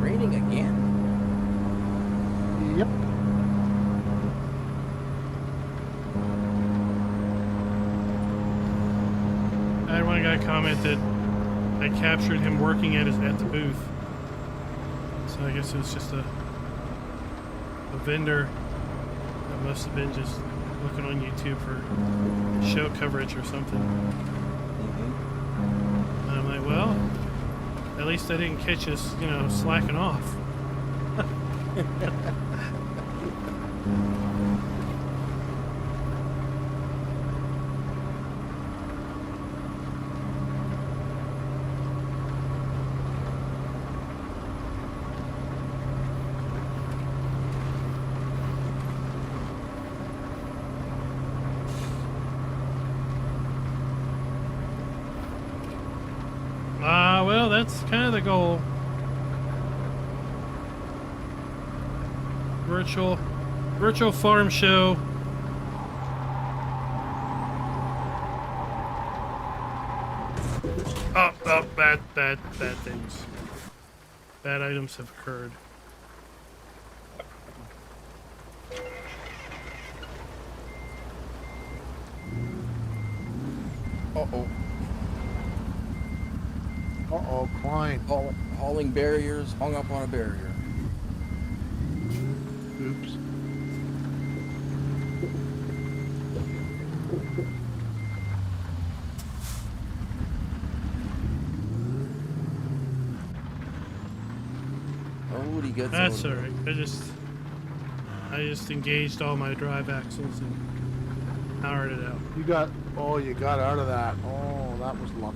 Raining again? Yep. I had one guy comment that I captured him working at the booth. So I guess it was just a vendor that must have been just looking on YouTube for show coverage or something. And I'm like, well, at least I didn't catch us, slacking off. well, that's kind of the goal. Virtual farm show. Oh, bad things. Bad items have occurred. Uh-oh. Uh-oh, Klein. Hauling barriers, hung up on a barrier. Oops. Oh, he gets That's out. alright. I just engaged all my drive axles and powered it out. You got out of that. Oh, that was luck.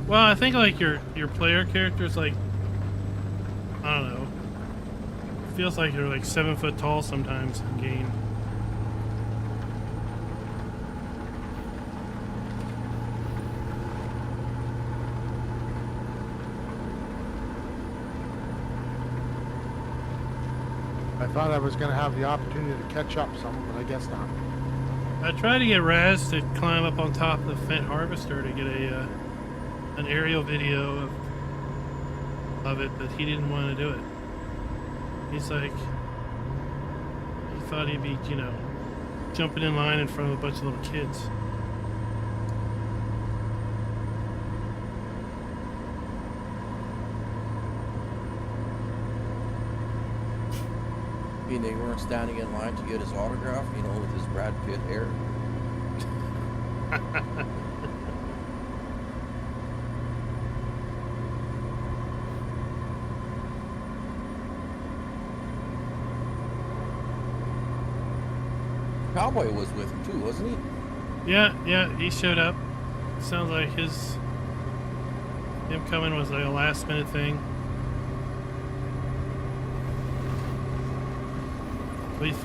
Well, I think like your player character's like, I don't know. Feels like they're like 7 foot tall sometimes in game. I thought I was going to have the opportunity to catch up some, but I guess not. I tried to get Raz to climb up on top of the Fent Harvester to get an aerial video of it, but he didn't want to do it. He's like, he thought he'd be, you know, jumping in line in front of a bunch of little kids. I mean, they weren't standing in line to get his autograph, you know, with his Brad Pitt hair. Cowboy was with him too, wasn't he? Yeah, he showed up. Sounds like him coming was like a last minute thing.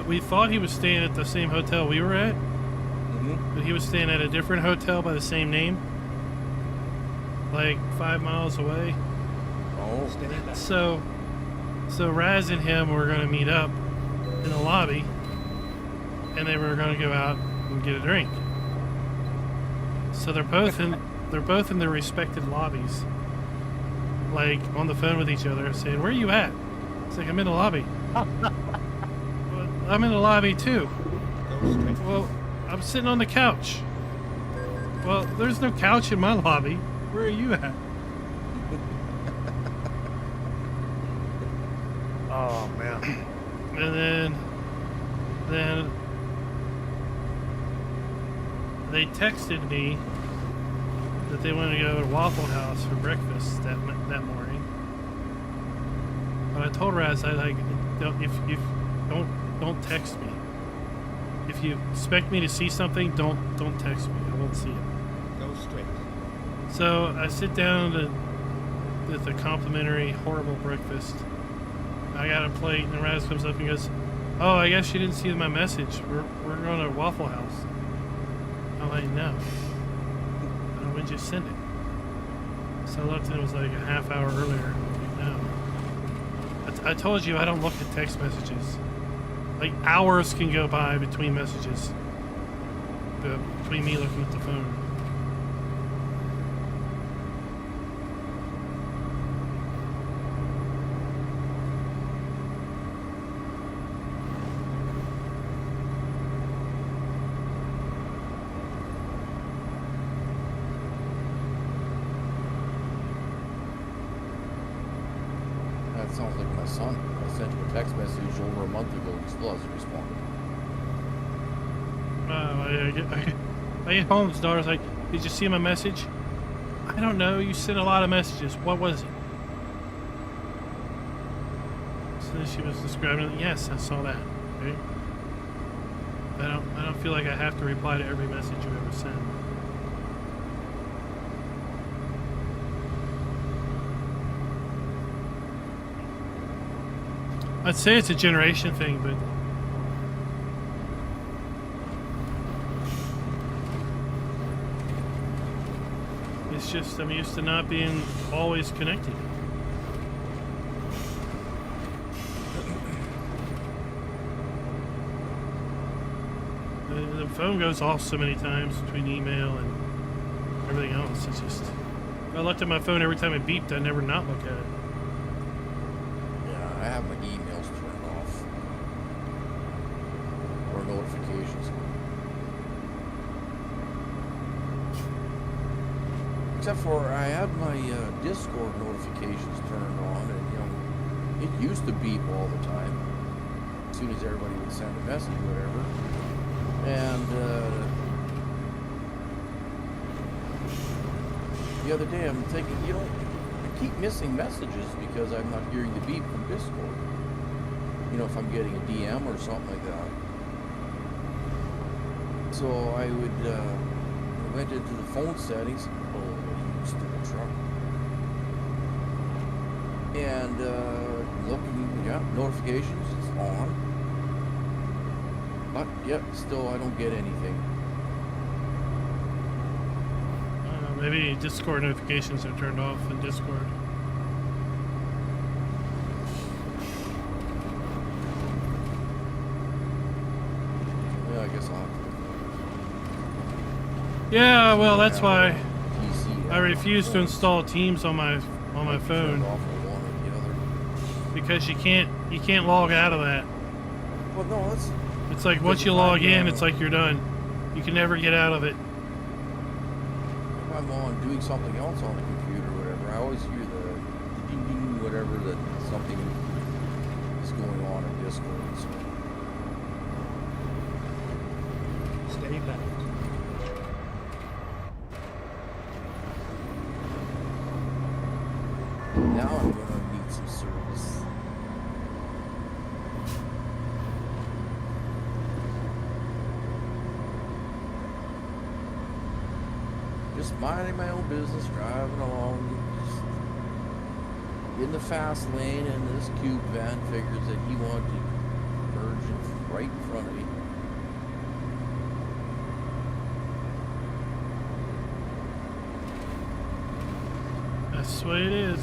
We thought he was staying at the same hotel we were at, but he was staying at a different hotel by the same name, like 5 miles away. Oh, So Raz and him were going to meet up in the lobby, and they were going to go out and get a drink. So they're both in their respective lobbies, like on the phone with each other, saying, "Where are you at?" It's like, "I'm in the lobby." I'm in the lobby too. Well, I'm sitting on the couch. Well, there's no couch in my lobby. Where are you at? Oh, man. And then they texted me that they wanted to go to Waffle House for breakfast that morning. But I told Raz, don't text me. If you expect me to see something, don't text me. I won't see it. Go straight. So I sit down with a complimentary horrible breakfast. I got a plate, and Raz comes up and goes, "Oh, I guess you didn't see my message. We're going to Waffle House." I'm like, "No. When'd you send it?" So I looked, and it was like a half hour earlier. No. I told you I don't look at text messages. Like hours can go by between messages. Between me looking at the phone. that sounds like my son. I sent him a text message over a month ago. He still hasn't responded. I get home, his daughter's like, "Did you see my message?" "I don't know. You sent a lot of messages. What was it?" So then she was describing it. "Yes, I saw that." Okay. I don't feel like I have to reply to every message you ever send. I'd say it's a generation thing, but It's just I'm used to not being always connected. The phone goes off so many times between email and everything else. It's just, if I looked at my phone every time it beeped, I'd never not look at it. Yeah, I have my emails turned off. Or notifications. Except for I had my Discord notifications turned on, and it used to beep all the time as soon as everybody would send a message or whatever. And the other day I'm thinking, I keep missing messages because I'm not hearing the beep from Discord. If I'm getting a DM or something like that. So I would went into the phone settings. Stupid truck. And looking, notifications, it's on. But yet, still, I don't get anything. Maybe Discord notifications are turned off in Discord. Yeah, I guess I'll have to. Yeah, well, that's why PC I refuse to install Teams on my phone, Off of one or the other. because you can't log out of that. Well, no, that's. It's like once you log in, it's like you're done. You can never get out of it. If I'm on doing something else on the computer or whatever, I always hear the ding ding whatever that something is going on in Discord. So. Stay left. Now I'm gonna need some service. Just minding my own business, driving along, just in the fast lane, and this cube van figures that he wanted to merge in right in front of me. That's the way it is.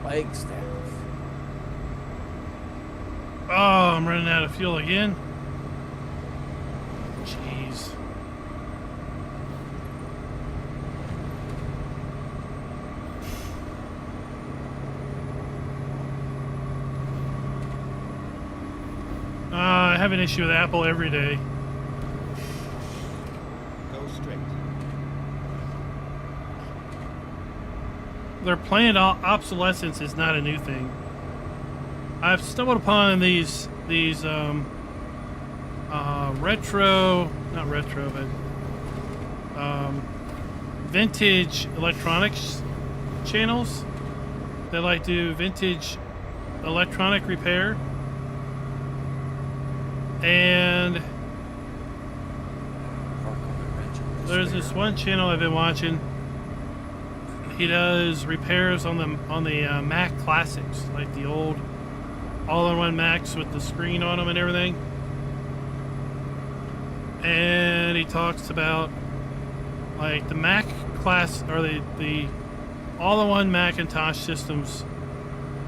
Flagstaff. Oh, I'm running out of fuel again. Jeez. I have an issue with Apple every day. Go straight. Their planned obsolescence is not a new thing. I've stumbled upon these vintage electronics channels that like do vintage electronic repair, and there's this one channel I've been watching. He does repairs on the Mac Classics, like the old all-in-one Macs with the screen on them and everything. And he talks about like the Mac class or the all-in-one Macintosh systems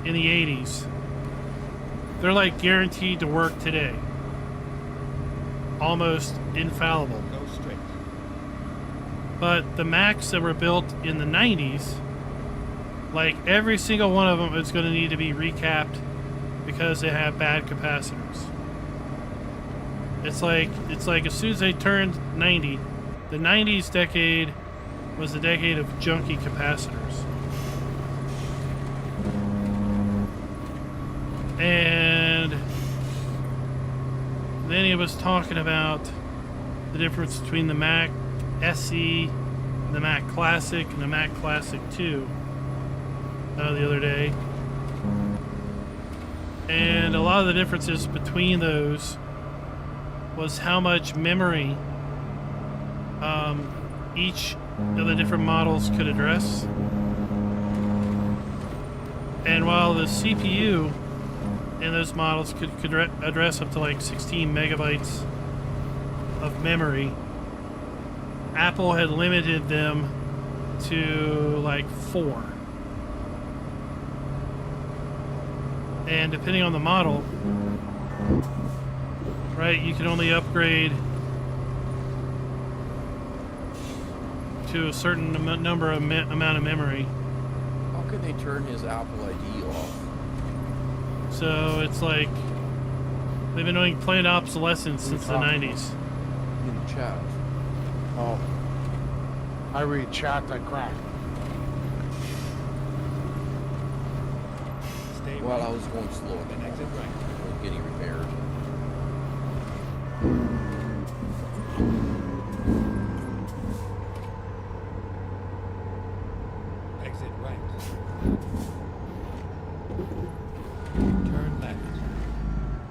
in the 80s. They're like guaranteed to work today. Almost infallible. Go straight. But the Macs that were built in the 90s, like every single one of them is going to need to be recapped because they have bad capacitors. It's like as soon as they turned 90, the 90s decade was the decade of junky capacitors. And then he was talking about the difference between the Mac SE, the Mac Classic, and the Mac Classic 2 the other day. And a lot of the differences between those was how much memory each of the different models could address. And while the CPU in those models could address up to like 16 megabytes of memory, Apple had limited them to like 4. And depending on the model, right, you can only upgrade to a certain number of amount of memory. How can they turn his Apple ID off? So it's like they've been doing planned obsolescence since the 90s. In the chat. Oh. I read chat, I crack. Stay Well, right. I was going slow And then. exit right. It was getting repaired. Exit right. Turn left.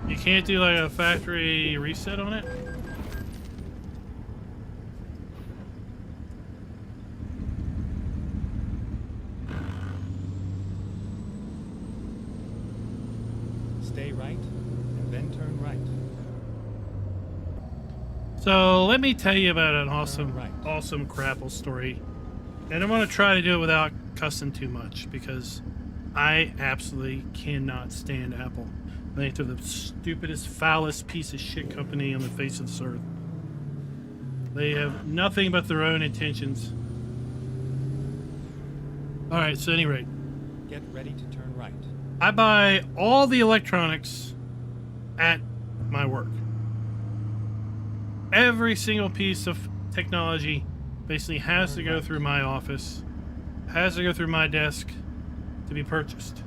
You can't do like a factory reset on it? Stay right, and then turn right. So let me tell you about an awesome, Right. awesome Crapple story. And I'm going to try to do it without cussing too much because I absolutely cannot stand Apple. I think they're the stupidest, foulest piece of shit company on the face of this earth. They have nothing but their own intentions. All right, so at any rate, Get ready to turn right. I buy all the electronics at my work. Every single piece of technology basically has to go through my office, has to go through my desk to be purchased.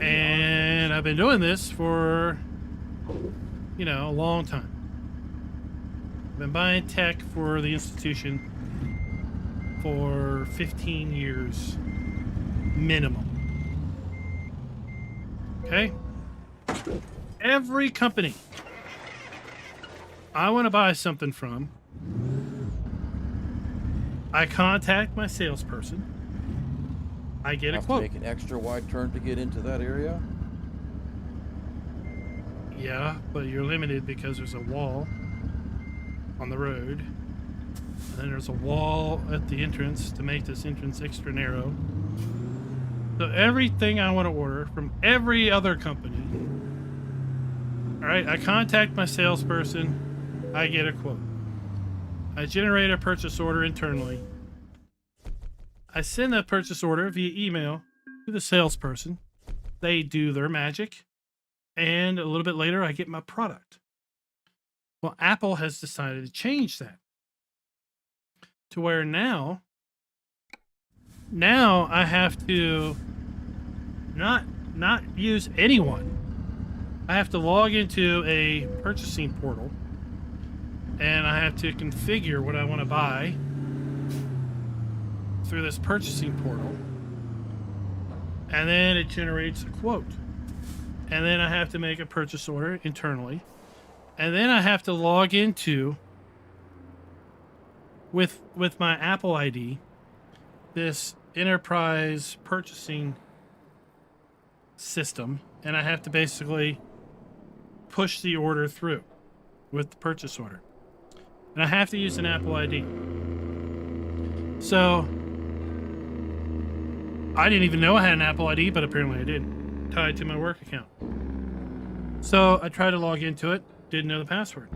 And I've been doing this for, you know, a long time. I've been buying tech for the institution for 15 years minimum. Okay? Every company I want to buy something from, I contact my salesperson. I get a Have to quote. make an extra wide turn to get into that area. Yeah, but you're limited because there's a wall on the road. And then there's a wall at the entrance to make this entrance extra narrow. So everything I want to order from every other company, all right, I contact my salesperson. I get a quote. I generate a purchase order internally. I send that purchase order via email to the salesperson. They do their magic. And a little bit later, I get my product. Well, Apple has decided to change that to where now I have to not use anyone. I have to log into a purchasing portal and I have to configure what I want to buy through this purchasing portal. And then it generates a quote. And then I have to make a purchase order internally. And then I have to log into with my Apple ID this enterprise purchasing system, and I have to basically push the order through with the purchase order. And I have to use an Apple ID. So I didn't even know I had an Apple ID, but apparently I did, tied to my work account. So I tried to log into it, didn't know the password.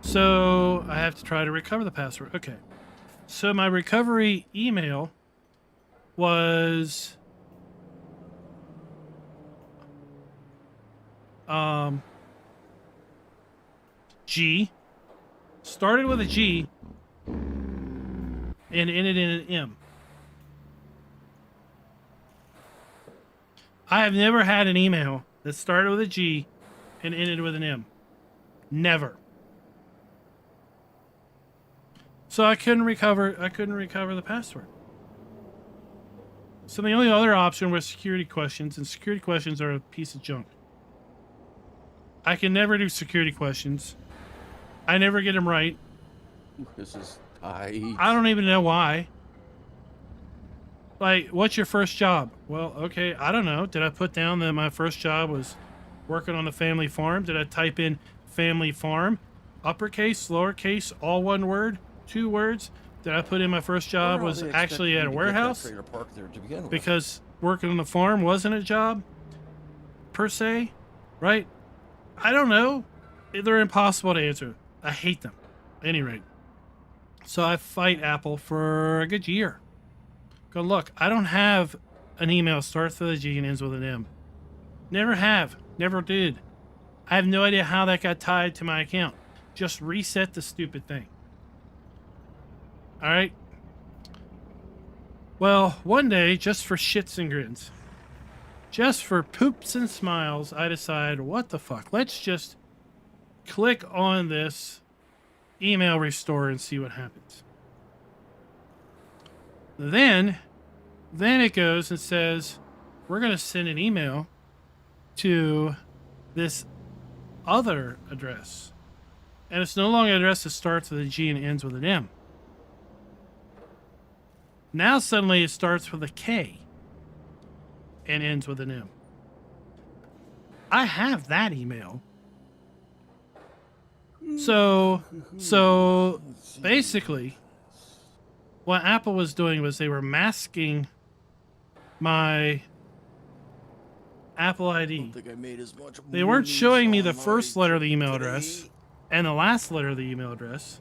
So I have to try to recover the password. Okay. So my recovery email was G, started with a G and ended in an M. I have never had an email that started with a G and ended with an M. Never. So I couldn't recover the password. So the only other option was security questions, and security questions are a piece of junk. I can never do security questions. I never get them right. This is tight. I don't even know why. Like, what's your first job? Well, okay, I don't know. Did I put down that my first job was working on the family farm? Did I type in family farm, uppercase, lowercase, all one word, 2 words? Did I put in my first job was actually at a warehouse? Park there to begin with. Because working on the farm wasn't a job, per se, right? I don't know. They're impossible to answer. I hate them. At any rate. So I fight Apple for a good year. Go, look, I don't have an email starts with a G and ends with an M. Never have. Never did. I have no idea how that got tied to my account. Just reset the stupid thing. All right? Well, one day, just for shits and grins, just for poops and smiles, I decide, what the fuck? Let's just click on this email restore and see what happens. Then it goes and says, we're going to send an email to this other address. And it's no longer an address that starts with a G and ends with an M. Now suddenly it starts with a K and ends with an M. I have that email. So basically, what Apple was doing was they were masking my Apple I ID. don't think I made as much They weren't money showing me on the my first letter of the email today. address and the last letter of the email address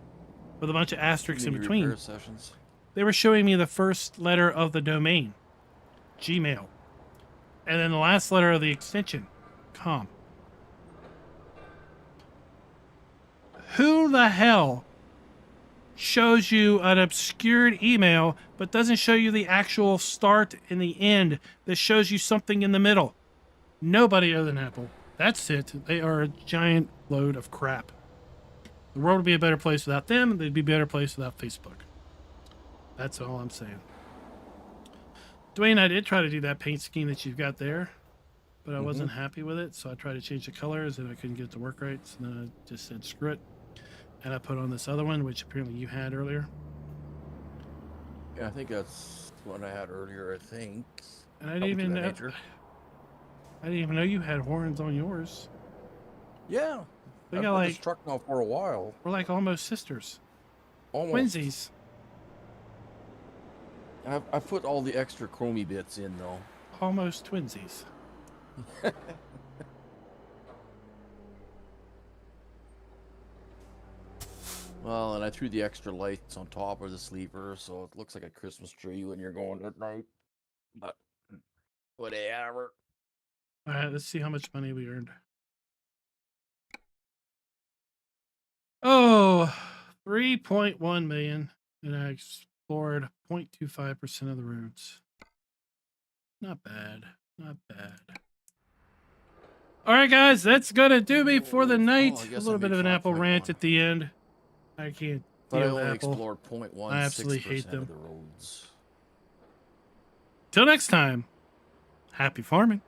with a bunch of asterisks in Mini between. repair sessions. They were showing me the first letter of the domain, Gmail, and then the last letter of the extension, com. Who the hell shows you an obscured email but doesn't show you the actual start and the end that shows you something in the middle? Nobody other than Apple. That's it. They are a giant load of crap. The world would be a better place without them. They'd be a better place without Facebook. That's all I'm saying. Dwayne, I did try to do that paint scheme that you've got there, but I wasn't happy with it, so I tried to change the colors and I couldn't get it to work right, so then I just said screw it. And I put on this other one, which apparently you had earlier. Yeah, I think that's what I had earlier, I think. And I didn't even know. I didn't even know you had horns on yours. Yeah. We I've got had like this truck now for a while. we're like almost sisters, Almost. twinsies. I put all the extra chromey bits in though. Almost twinsies. Well, and I threw the extra lights on top of the sleeper, so it looks like a Christmas tree when you're going at night. But whatever. All right, let's see how much money we earned. Oh, 3.1 million, and I explored 0.25% of the roads. Not bad, not bad. All right, guys, that's gonna do me for the night. I A guess little I bit made of an Apple 5.1. rant at the end. I can't But I deal with only Apple. explored 0.16% I absolutely hate them. of the roads. Till next time, happy farming.